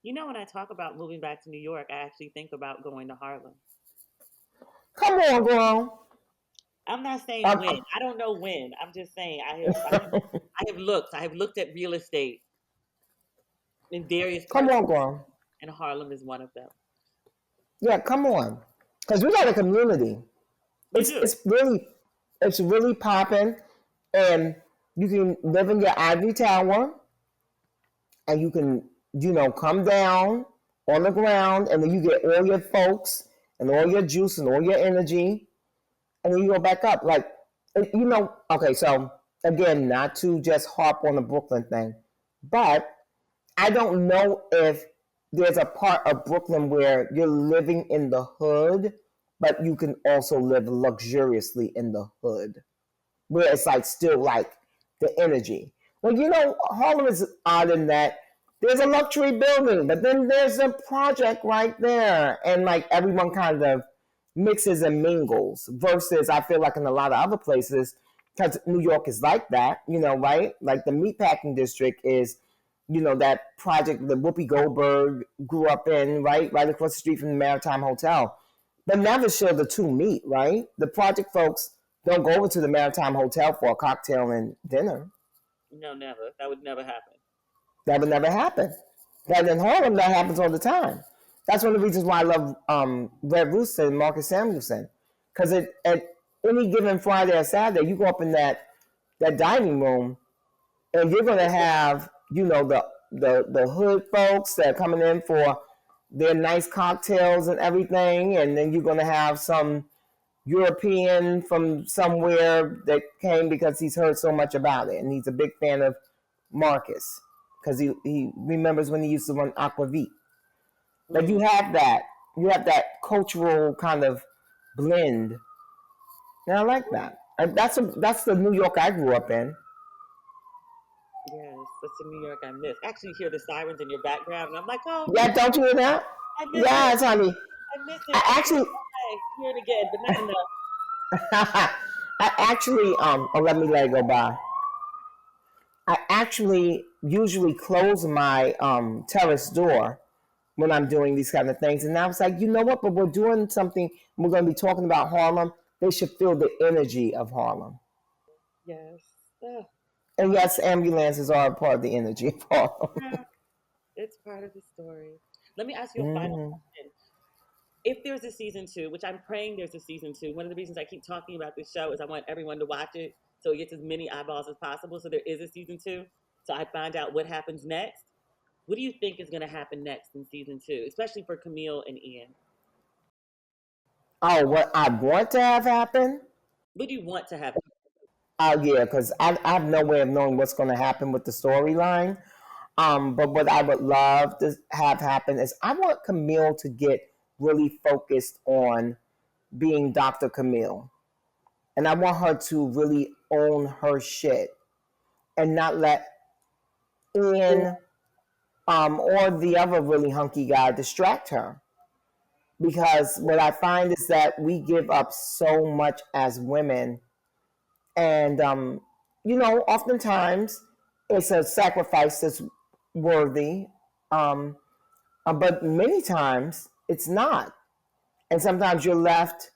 You know, when I talk about moving back to New York, I actually think about going to Harlem. Come on, girl. I'm not saying when. I don't know when. I'm just saying I have looked. I have looked at real estate in various parts. Come on, girl. And Harlem is one of them. Yeah, come on. Because we got a community. It's really popping, and you can live in your ivory tower, and you can, you know, come down on the ground, and then you get all your folks and all your juice and all your energy, and then you go back up. Like, you know, okay, so again, not to just harp on the Brooklyn thing, but I don't know if there's a part of Brooklyn where you're living in the hood, but you can also live luxuriously in the hood, where it's like still like the energy. Well, you know, Harlem is odd in that there's a luxury building, but then there's a project right there, and like everyone kind of mixes and mingles. Versus, I feel like in a lot of other places, because New York is like that, you know, right? Like the meatpacking district is, you know, that project that Whoopi Goldberg grew up in, right across the street from the Maritime Hotel. But never shall the two meet, right? The project folks don't go over to the Maritime Hotel for a cocktail and dinner. No, never. That would never happen. That would never happen. But in Harlem, that happens all the time. That's one of the reasons why I love Red Rooster and Marcus Samuelson. Because at any given Friday or Saturday, you go up in that dining room, and you're going to have, you know, the hood folks that are coming in for their nice cocktails and everything, and then you're going to have some European from somewhere that came because he's heard so much about it, and he's a big fan of Marcus because he remembers when he used to run Aquavit. But you have that cultural kind of blend, and I like that. And that's the New York I grew up in. Yes, that's the New York I miss. Actually, hear the sirens in your background, and I'm like, oh. Yeah, don't you hear that? I miss yes, it. honey. I miss it. I actually hear it again, but not enough. I actually, let me let it go by. I actually usually close my terrace door when I'm doing these kind of things. And I was like, you know what? But we're doing something. We're going to be talking about Harlem. They should feel the energy of Harlem. Yes. Ugh. And yes, ambulances are a part of the energy of Harlem. Yeah, it's part of the story. Let me ask you a final Mm. question. If there's a season two, which I'm praying there's a season two, one of the reasons I keep talking about this show is I want everyone to watch it so it gets as many eyeballs as possible. So there is a season two. So I find out what happens next. What do you think is going to happen next in season two, especially for Camille and Ian? Oh, what I want to have happen? What do you want to happen? Oh, yeah, because I have no way of knowing what's going to happen with the storyline. But what I would love to have happen is I want Camille to get really focused on being Dr. Camille. And I want her to really own her shit and not let Ian or the other really hunky guy distract her. Because what I find is that we give up so much as women. And, oftentimes it's a sacrifice that's worthy. Um, but many times it's not. And sometimes you're left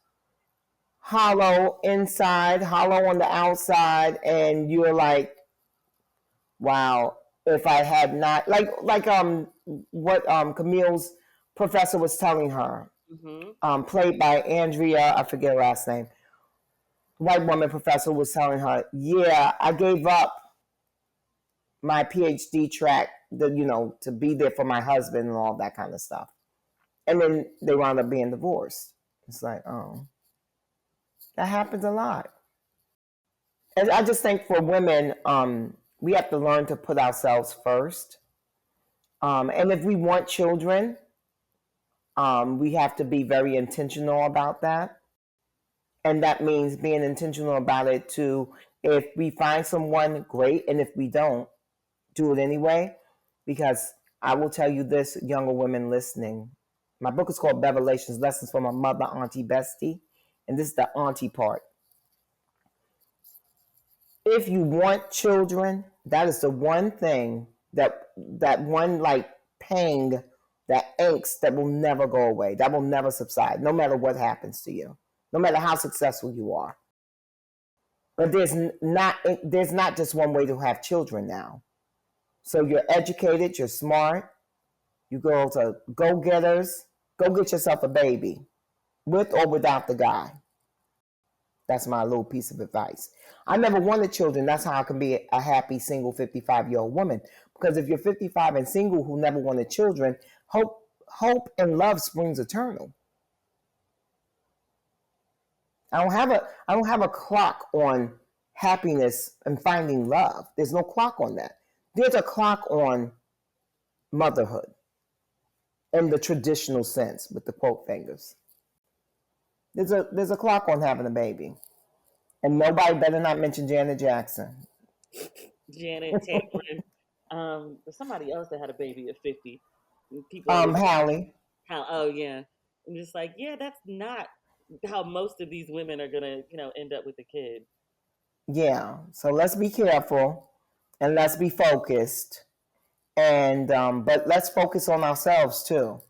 hollow inside, hollow on the outside, and you're like, wow, if I had not what Camille's professor was telling her, played by Andrea, I forget her last name. White woman professor was telling her, yeah, I gave up my PhD track, to be there for my husband and all that kind of stuff. And then they wound up being divorced. It's like, oh, that happens a lot. And I just think for women, we have to learn to put ourselves first. And if we want children, we have to be very intentional about that. And that means being intentional about it too. If we find someone, great. And if we don't, do it anyway. Because I will tell you this, younger women listening. My book is called Bevelations, Lessons from a Mother, Auntie, Bestie. And this is the auntie part. If you want children, that is the one thing that one like pang, that angst that will never go away, that will never subside, no matter what happens to you, no matter how successful you are. But there's not just one way to have children now. So you're educated, you're smart, you go to go-getters, go get yourself a baby, with or without the guy. That's my little piece of advice. I never wanted children. That's how I can be a happy single 55-year-old woman. Because if you're 55 and single who never wanted children, hope and love springs eternal. I don't have a clock on happiness and finding love. There's no clock on that. There's a clock on motherhood in the traditional sense with the quote fingers. There's a clock on having a baby. And nobody better not mention Janet Jackson. Janet, Tamron, there's somebody else that had a baby at 50. People always Hallie. how, oh yeah. I'm just like, yeah, that's not how most of these women are gonna, end up with a kid. Yeah. So let's be careful and let's be focused. And but let's focus on ourselves too.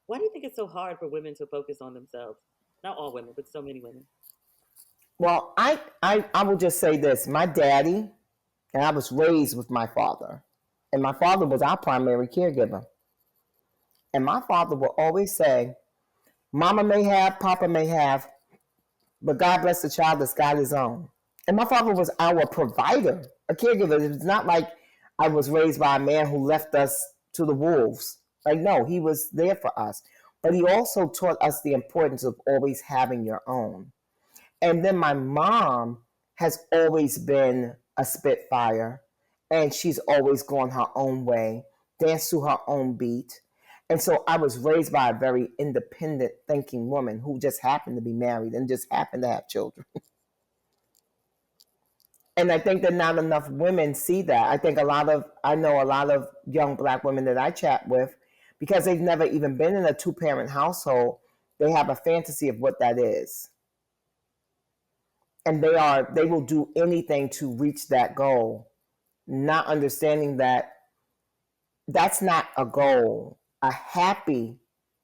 Why do you think it's so hard for women to focus on themselves? Not all women, but so many women. Well, I will just say this. My daddy, and I was raised with my father, and my father was our primary caregiver. And my father will always say, Mama may have, Papa may have, but God bless the child that's got his own. And my father was our provider, a caregiver. It's not like I was raised by a man who left us to the wolves. Like, no, he was there for us. But he also taught us the importance of always having your own. And then my mom has always been a spitfire, and she's always gone her own way, danced to her own beat. And so I was raised by a very independent thinking woman who just happened to be married and just happened to have children. And I think that not enough women see that. I know a lot of young Black women that I chat with, because they've never even been in a 2-parent household, they have a fantasy of what that is. And they will do anything to reach that goal, not understanding that that's not a goal. A happy,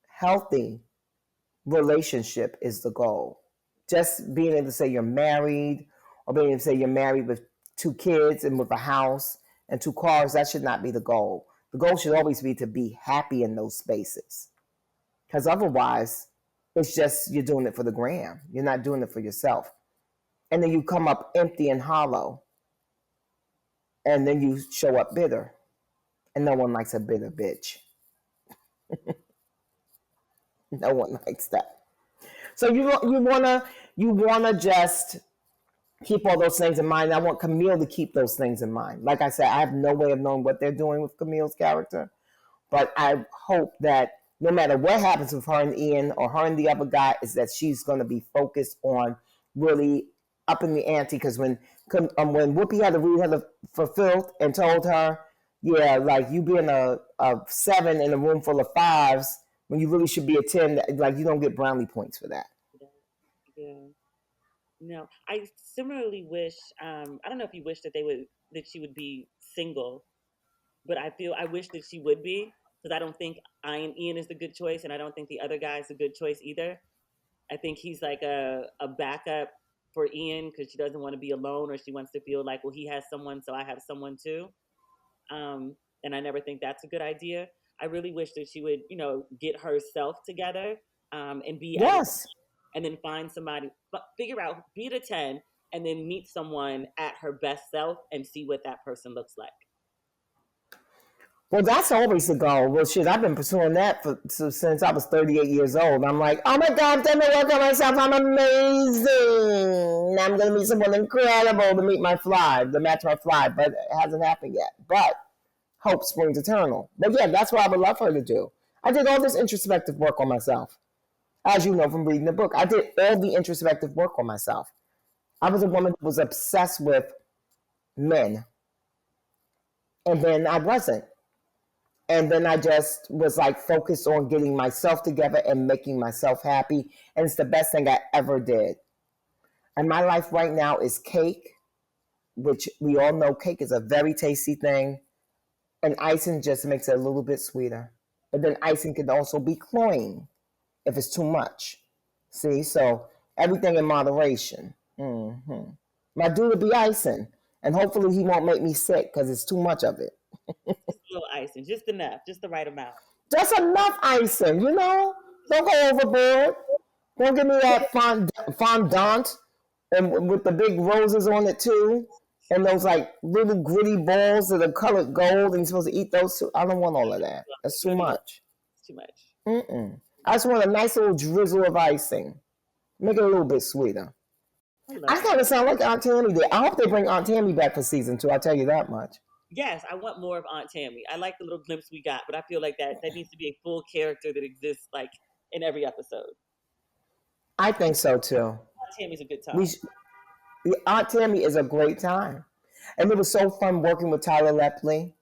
healthy relationship is the goal. Just being able to say you're married, or being able to say you're married with 2 kids and with a house and 2 cars, that should not be the goal. The goal should always be to be happy in those spaces. Because otherwise, it's just you're doing it for the gram. You're not doing it for yourself. And then you come up empty and hollow. And then you show up bitter. And no one likes a bitter bitch. No one likes that. So you wanna just keep all those things in mind. I want Camille to keep those things in mind. Like I said, I have no way of knowing what they're doing with Camille's character, but I hope that no matter what happens with her and Ian or her and the other guy, is that she's going to be focused on really upping the ante. Because when Whoopi had to read her for filth and told her, yeah, like you being a 7 in a room full of 5s when you really should be a 10, like you don't get brownie points for that. Yeah. No, I similarly wish. I don't know if you wish that she would be single, but I wish that she would be, because I don't think Ian is the good choice, and I don't think the other guy is a good choice either. I think he's like a backup for Ian, because she doesn't want to be alone, or she wants to feel like, well, he has someone, so I have someone too. And I never think that's a good idea. I really wish that she would, get herself together, and be at Yes. and then find somebody, but figure out, be the 10, and then meet someone at her best self and see what that person looks like. Well, that's always the goal. Well, shit, I've been pursuing that since I was 38 years old. I'm like, oh my God, let me work on myself. I'm amazing. Now I'm going to meet someone incredible to match my fly, but it hasn't happened yet. But hope springs eternal. But yeah, that's what I would love her to do. I did all this introspective work on myself. As you know from reading the book, I did all the introspective work on myself. I was a woman who was obsessed with men. And then I wasn't. And then I just was like focused on getting myself together and making myself happy. And it's the best thing I ever did. And my life right now is cake, which we all know cake is a very tasty thing. And icing just makes it a little bit sweeter. But then icing can also be cloying if it's too much. See, so everything in moderation. Mm-hmm. My dude will be icing. And hopefully he won't make me sick because it's too much of it. Just a little icing, just enough, just the right amount. Just enough icing, Don't go overboard. Don't give me that fondant and with the big roses on it too. And those like little gritty balls that are colored gold, and you're supposed to eat those too. I don't want all of that. That's too much. It's too much. Mm-mm. I just want a nice little drizzle of icing. Make it a little bit sweeter. I kind of sound like Aunt Tammy did. I hope they bring Aunt Tammy back for season 2. I'll tell you that much. Yes, I want more of Aunt Tammy. I like the little glimpse we got, but I feel like that needs to be a full character that exists like in every episode. I think so too. Aunt Tammy's a good time. Aunt Tammy is a great time. And it was so fun working with Tyler Lepley.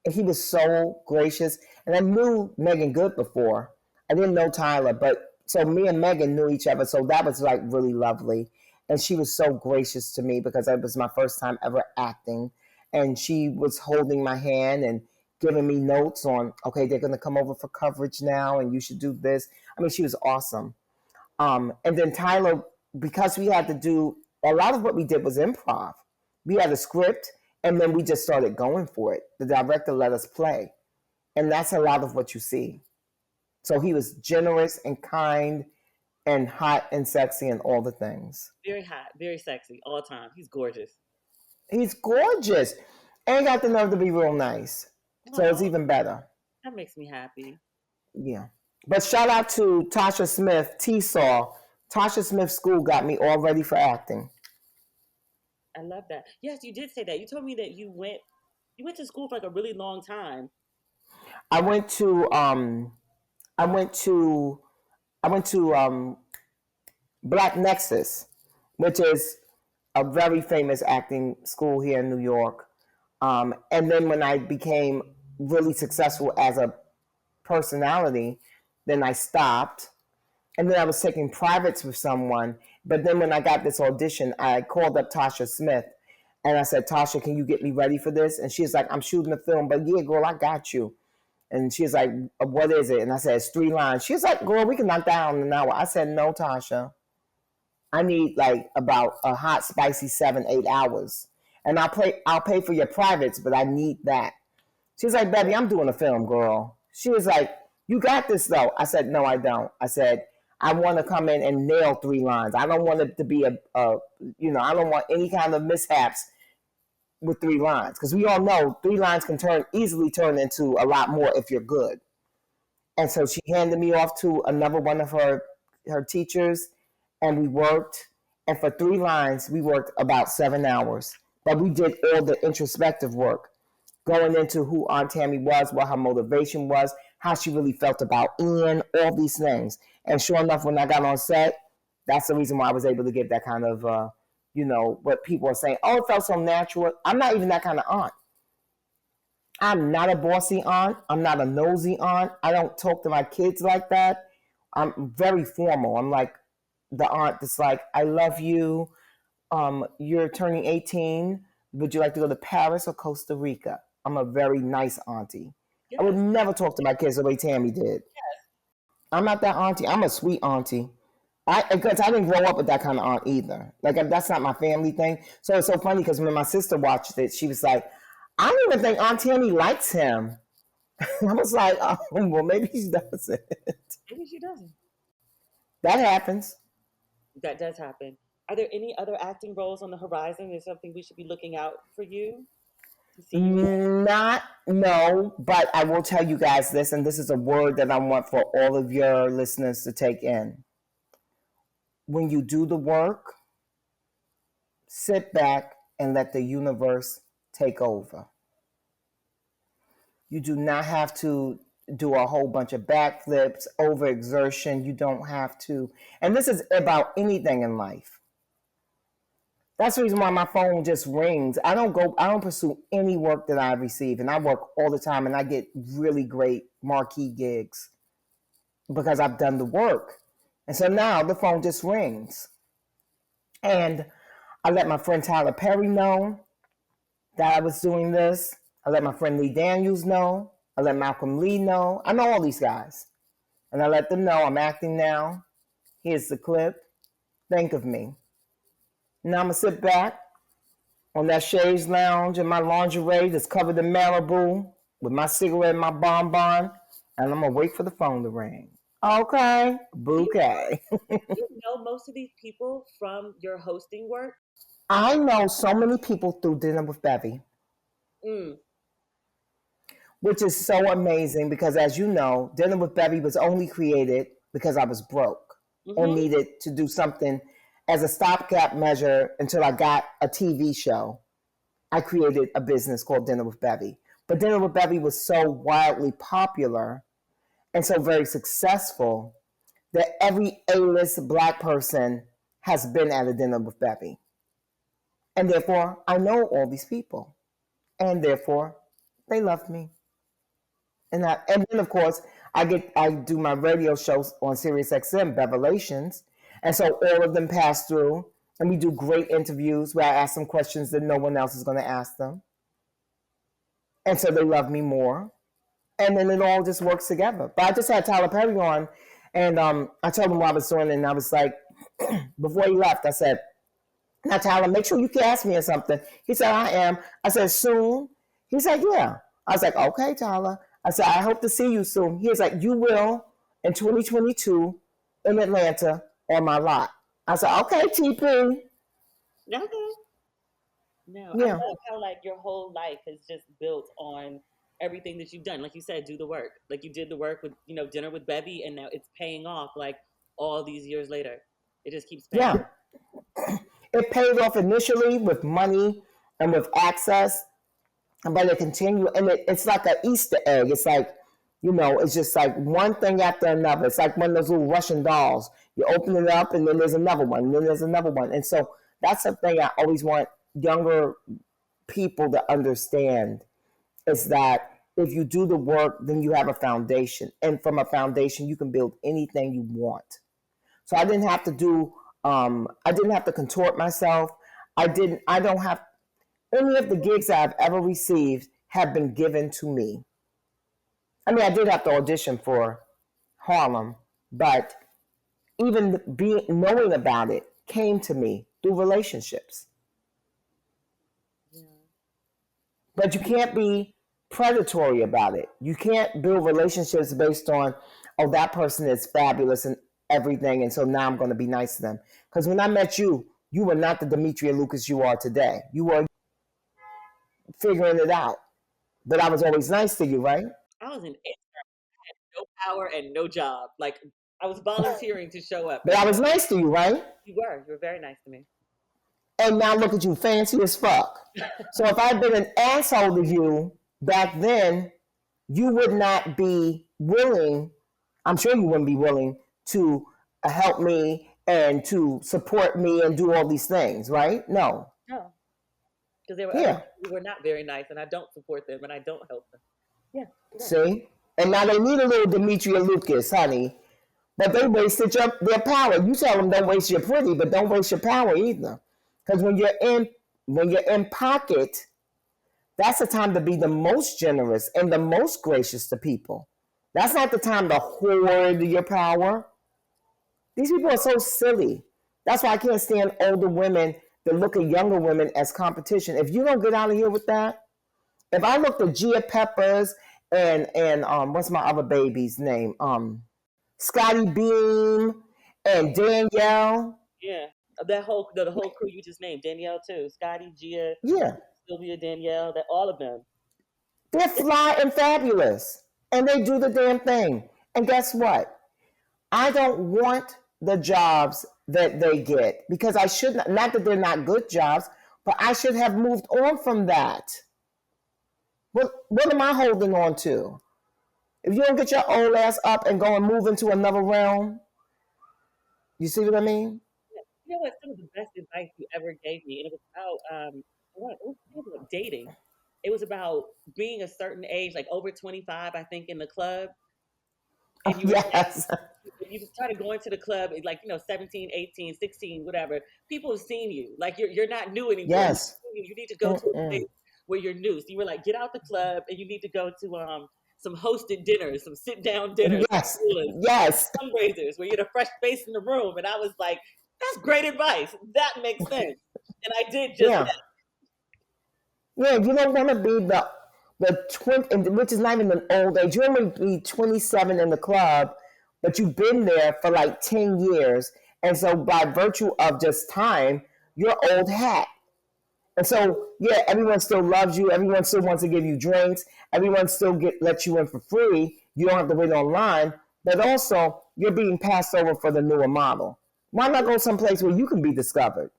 And he was so gracious. And I knew Megan Good before. I didn't know Tyler, but so me and Megan knew each other. So that was like really lovely. And she was so gracious to me because it was my first time ever acting. And she was holding my hand and giving me notes on, okay, they're going to come over for coverage now and you should do this. I mean, she was awesome. And then Tyler, because we had to do, a lot of what we did was improv. We had a script and then we just started going for it. The director let us play. And that's a lot of what you see. So he was generous and kind and hot and sexy and all the things. Very hot, very sexy, all time. He's gorgeous. He's gorgeous. And got the nerve to be real nice. So it's even better. That makes me happy. Yeah. But shout out to Tasha Smith, T-Saw. Tasha Smith School got me all ready for acting. I love that. Yes, you did say that. You told me that you went to school for like a really long time. I went to Black Nexus, which is a very famous acting school here in New York. And then when I became really successful as a personality, then I stopped. And then I was taking privates with someone. But then when I got this audition, I called up Tasha Smith and I said, Tasha, can you get me ready for this? And she's like, I'm shooting a film, but yeah, girl, I got you. And she's like, what is it? And I said, it's 3 lines. She's like, girl, we can knock that out in an hour. I said, no, Tasha. I need like about a hot, spicy 7-8 hours. And I'll pay for your privates, but I need that. She was like, baby, I'm doing a film, girl. She was like, you got this though. I said, no, I don't. I said, I want to come in and nail 3 lines. I don't want it to be I don't want any kind of mishaps with 3 lines. Because we all know 3 lines can easily turn into a lot more if you're good. And so she handed me off to another one of her teachers, and we worked. And for 3 lines, we worked about 7 hours. But we did all the introspective work, going into who Aunt Tammy was, what her motivation was, how she really felt about Ian, all these things. And sure enough, when I got on set, that's the reason why I was able to get that kind of, what people are saying. Oh, it felt so natural. I'm not even that kind of aunt. I'm not a bossy aunt. I'm not a nosy aunt. I don't talk to my kids like that. I'm very formal. I'm like the aunt that's like, I love you. You're turning 18. Would you like to go to Paris or Costa Rica? I'm a very nice auntie. Yes. I would never talk to my kids the way Tammy did. Yes. I'm not that auntie. I'm a sweet auntie. Because I didn't grow up with that kind of aunt either. Like, that's not my family thing. So it's so funny because when my sister watched it, she was like, I don't even think Aunt Tammy likes him. I was like, oh, well, maybe she doesn't. Maybe she doesn't. That happens. That does happen. Are there any other acting roles on the horizon? Is something we should be looking out for you? No, but I will tell you guys this, and this is a word that I want for all of your listeners to take in. When you do the work, sit back and let the universe take over. You do not have to do a whole bunch of backflips, overexertion. You don't have to. And this is about anything in life. That's the reason why my phone just rings. I don't pursue any work that I receive. And I work all the time and I get really great marquee gigs because I've done the work. And so now the phone just rings. And I let my friend Tyler Perry know that I was doing this. I let my friend Lee Daniels know. I let Malcolm Lee know. I know all these guys. And I let them know I'm acting now. Here's the clip. Think of me. Now I'm going to sit back on that chaise lounge in my lingerie that's covered in Malibu with my cigarette and my bonbon, and I'm going to wait for the phone to ring. Okay, bouquet. You know most of these people from your hosting work? I know so many people through Dinner with Bevy. Which is so amazing because, as you know, Dinner with Bevy was only created because I was broke and needed to do something as a stopgap measure until I got a TV show. I created a business called Dinner with Bevy. But Dinner with Bevy was so wildly popular and so very successful that every A-list Black person has been at a Dinner with Bevy. And therefore, I know all these people. And therefore, they love me. And then, of course, I do my radio shows on SiriusXM, Bevelations. And so all of them pass through, and we do great interviews where I ask them questions that no one else is going to ask them. And so they love me more. And then it all just works together. But I just had Tyler Perry on, and I told him what I was doing, and I was like, before he left, I said, now, Tyler, make sure you cast me or something. He said, I am. I said, soon? He said, yeah. I was like, okay, Tyler. I said, I hope to see you soon. He was like, you will in 2022 in Atlanta on my lot. I said, okay, TP. Okay. No, yeah. I love how like your whole life is just built on everything that you've done. Like you said, do the work. Like you did the work with, Dinner with Bevy, and now it's paying off like all these years later. It just keeps paying off. It paid off initially with money and with access, but it continued, and it's like an Easter egg. It's like, it's just like one thing after another. It's like one of those little Russian dolls. You open it up, and then there's another one, and then there's another one. And so that's something I always want younger people to understand, is that if you do the work, then you have a foundation. And from a foundation, you can build anything you want. So I didn't have to do. I didn't have to contort myself. I don't have any of the gigs I've ever received have been given to me. I mean, I did have to audition for Harlem, but even knowing about it came to me through relationships. Yeah. But you can't be predatory about it. You can't build relationships based on, oh, that person is fabulous and everything, and so now I'm going to be nice to them. Because when I met you, you were not the Demetria Lucas you are today. You were figuring it out. But I was always nice to you, right? I was an intern, no power and no job. Like I was volunteering to show up. But I was nice to you, right? You were very nice to me. And now look at you, fancy as fuck. So if I'd been an asshole to you back then, you would not be willing, I'm sure you wouldn't be willing to help me and to support me and do all these things, right? No. No. Because they were Yeah. who were not very nice, and I don't support them, and I don't help them. Yeah. See? And now they need a little Demetria Lucas, honey. But they wasted their power. You tell them don't waste your pretty, but don't waste your power either. Because when you're in pocket, that's the time to be the most generous and the most gracious to people. That's not the time to hoard your power. These people are so silly. That's why I can't stand older women that look at younger women as competition. If you don't get out of here with that, if I looked at Gia Peppers and what's my other baby's name? Scotty Beam and Danielle. Yeah. The whole crew you just named, Danielle too, Scotty, Gia, Yeah. Sylvia, Danielle, that all of them. They're fly and fabulous. And they do the damn thing. And guess what? I don't want the jobs that they get because I should not that they're not good jobs, but I should have moved on from that. What am I holding on to? If you don't get your old ass up and go and move into another realm, you see what I mean? You know what? Some of the best advice you ever gave me, and it was about it was about dating. It was about being a certain age, like over 25, I think, in the club. And you were Yes. you started going to the club at 17, 18, 16, whatever. People have seen you. Like you're not new anymore. Yes. You need to go to a place where you're new. So you were like, get out the club and you need to go to some hosted dinners, some sit down dinners, Yes. Yes. fundraisers where you're the fresh face in the room. And I was like, that's great advice. That makes sense. And I did just that. Yeah, you don't want to be the 20, which is not even an old age. You want to be 27 in the club, but you've been there for like 10 years. And so by virtue of just time, you're old hat. And so, yeah, everyone still loves you. Everyone still wants to give you drinks. Everyone still lets you in for free. You don't have to wait online. But also, you're being passed over for the newer model. Why not go someplace where you can be discovered?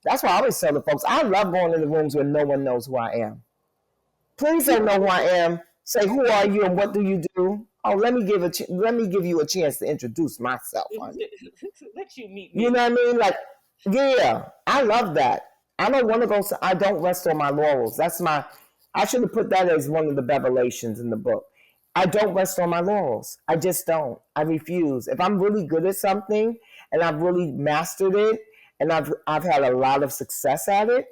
That's why I always tell the folks, I love going in the rooms where no one knows who I am. Please don't know who I am. Say, who are you and what do you do? Oh, let me give you a chance to introduce myself. Let you meet me. You know what I mean? Like, yeah, I love that. I don't want to go. I don't rest on my laurels. I should have put that as one of the revelations in the book. I don't rest on my laurels. I just don't. I refuse. If I'm really good at something and I've really mastered it and I've had a lot of success at it,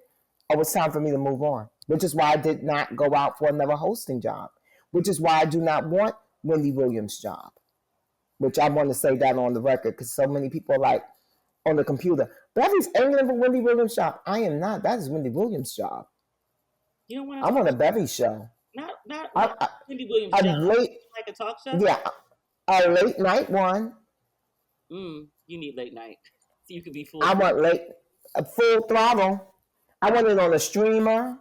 oh, it's time for me to move on. Which is why I did not go out for another hosting job. Which is why I do not want Wendy Williams' job. Which I want to say that on the record because so many people are like on the computer. Bevy's angling for Wendy Williams' job. I am not. That is Wendy Williams' job. You don't want I'm on a Bevy show. Not Wendy Williams' job. Like a talk show? Yeah, a late night one. You need late night. So you could be full. I want full throttle. I want it on a streamer.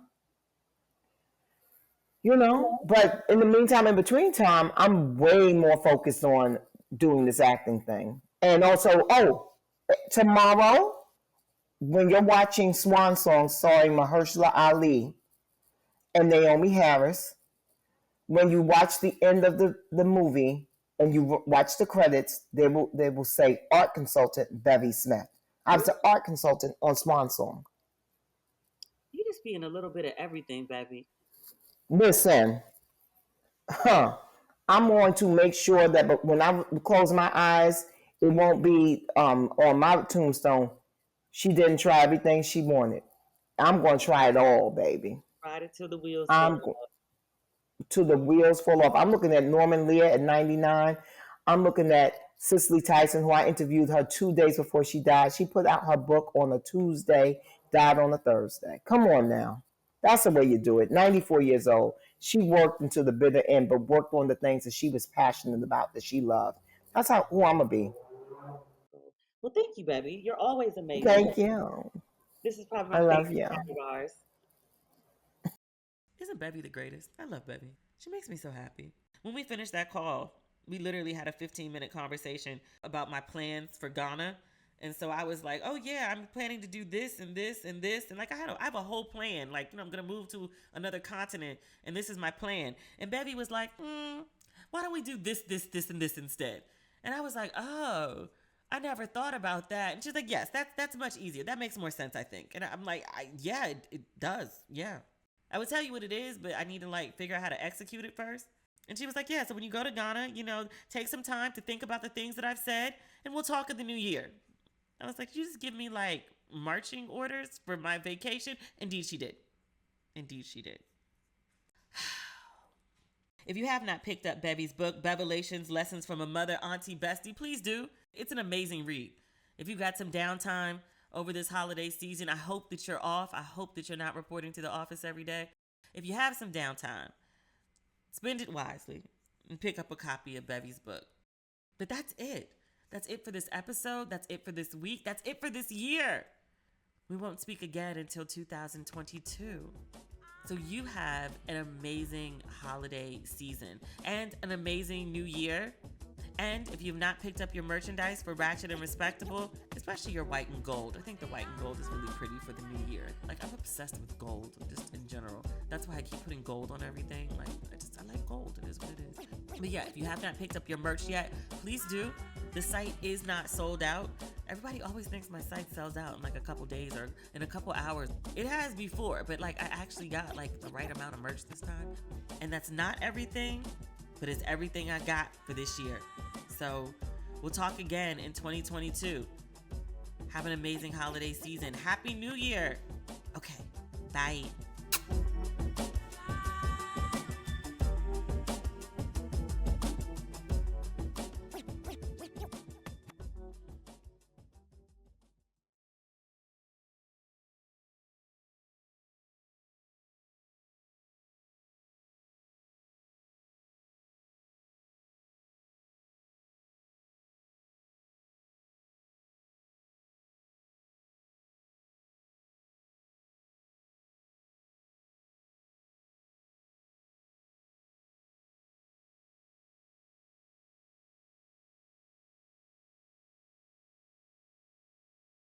You know, but in the meantime, in between time, I'm way more focused on doing this acting thing. And also, tomorrow, when you're watching Swan Song starring Mahershala Ali and Naomi Harris, when you watch the end of the movie and you watch the credits, they will say art consultant Bevy Smith. I was an art consultant on Swan Song. You just being a little bit of everything, baby. Listen, I'm going to make sure that when I close my eyes, It won't be on my tombstone. She didn't try everything she wanted. I'm going to try it all, baby. Ride it till the wheels fall I'm off. to the wheels fall off. I'm looking at Norman Lear at 99. I'm looking at Cicely Tyson, who I interviewed her 2 days before she died. She put out her book on a Tuesday, died on a Thursday. Come on now. That's the way you do it. 94 years old. She worked until the bitter end, but worked on the things that she was passionate about, that she loved. That's who I'm going to be. Well, thank you, Bevy. You're always amazing. Thank you. This is probably I my love favorite you. part of ours. Isn't Bevy the greatest? I love Bevy. She makes me so happy. When we finished that call, we literally had a 15-minute conversation about my plans for Ghana. And so I was like, oh yeah, I'm planning to do this and this and this. And like I have a whole plan. Like, I'm going to move to another continent and this is my plan. And Bevy was like, why don't we do this, and this instead? And I was like, oh, I never thought about that. And she's like, yes, that's much easier. That makes more sense, I think. And I'm like, yeah, it does. Yeah. I would tell you what it is, but I need to like figure out how to execute it first. And she was like, yeah, so when you go to Ghana, take some time to think about the things that I've said and we'll talk in the new year. I was like, you just give me like marching orders for my vacation. Indeed, she did. Indeed, she did. If you have not picked up Bevy's book, Bevelations, Lessons from a Mother, Auntie, Bestie, please do. It's an amazing read. If you got some downtime over this holiday season, I hope that you're off. I hope that you're not reporting to the office every day. If you have some downtime, spend it wisely and pick up a copy of Bevy's book. But that's it. That's it for this episode. That's it for this week. That's it for this year. We won't speak again until 2022. So you have an amazing holiday season and an amazing new year. And if you've not picked up your merchandise for Ratchet and Respectable, especially your white and gold, I think the white and gold is really pretty for the new year. Like, I'm obsessed with gold, just in general. That's why I keep putting gold on everything. Like, I like gold. It is what it is. But yeah, if you have not picked up your merch yet, please do. The site is not sold out. Everybody always thinks my site sells out in like a couple days or in a couple hours. It has before, but like I actually got like the right amount of merch this time. And that's not everything, but it's everything I got for this year. So we'll talk again in 2022. Have an amazing holiday season. Happy New Year. Okay, bye.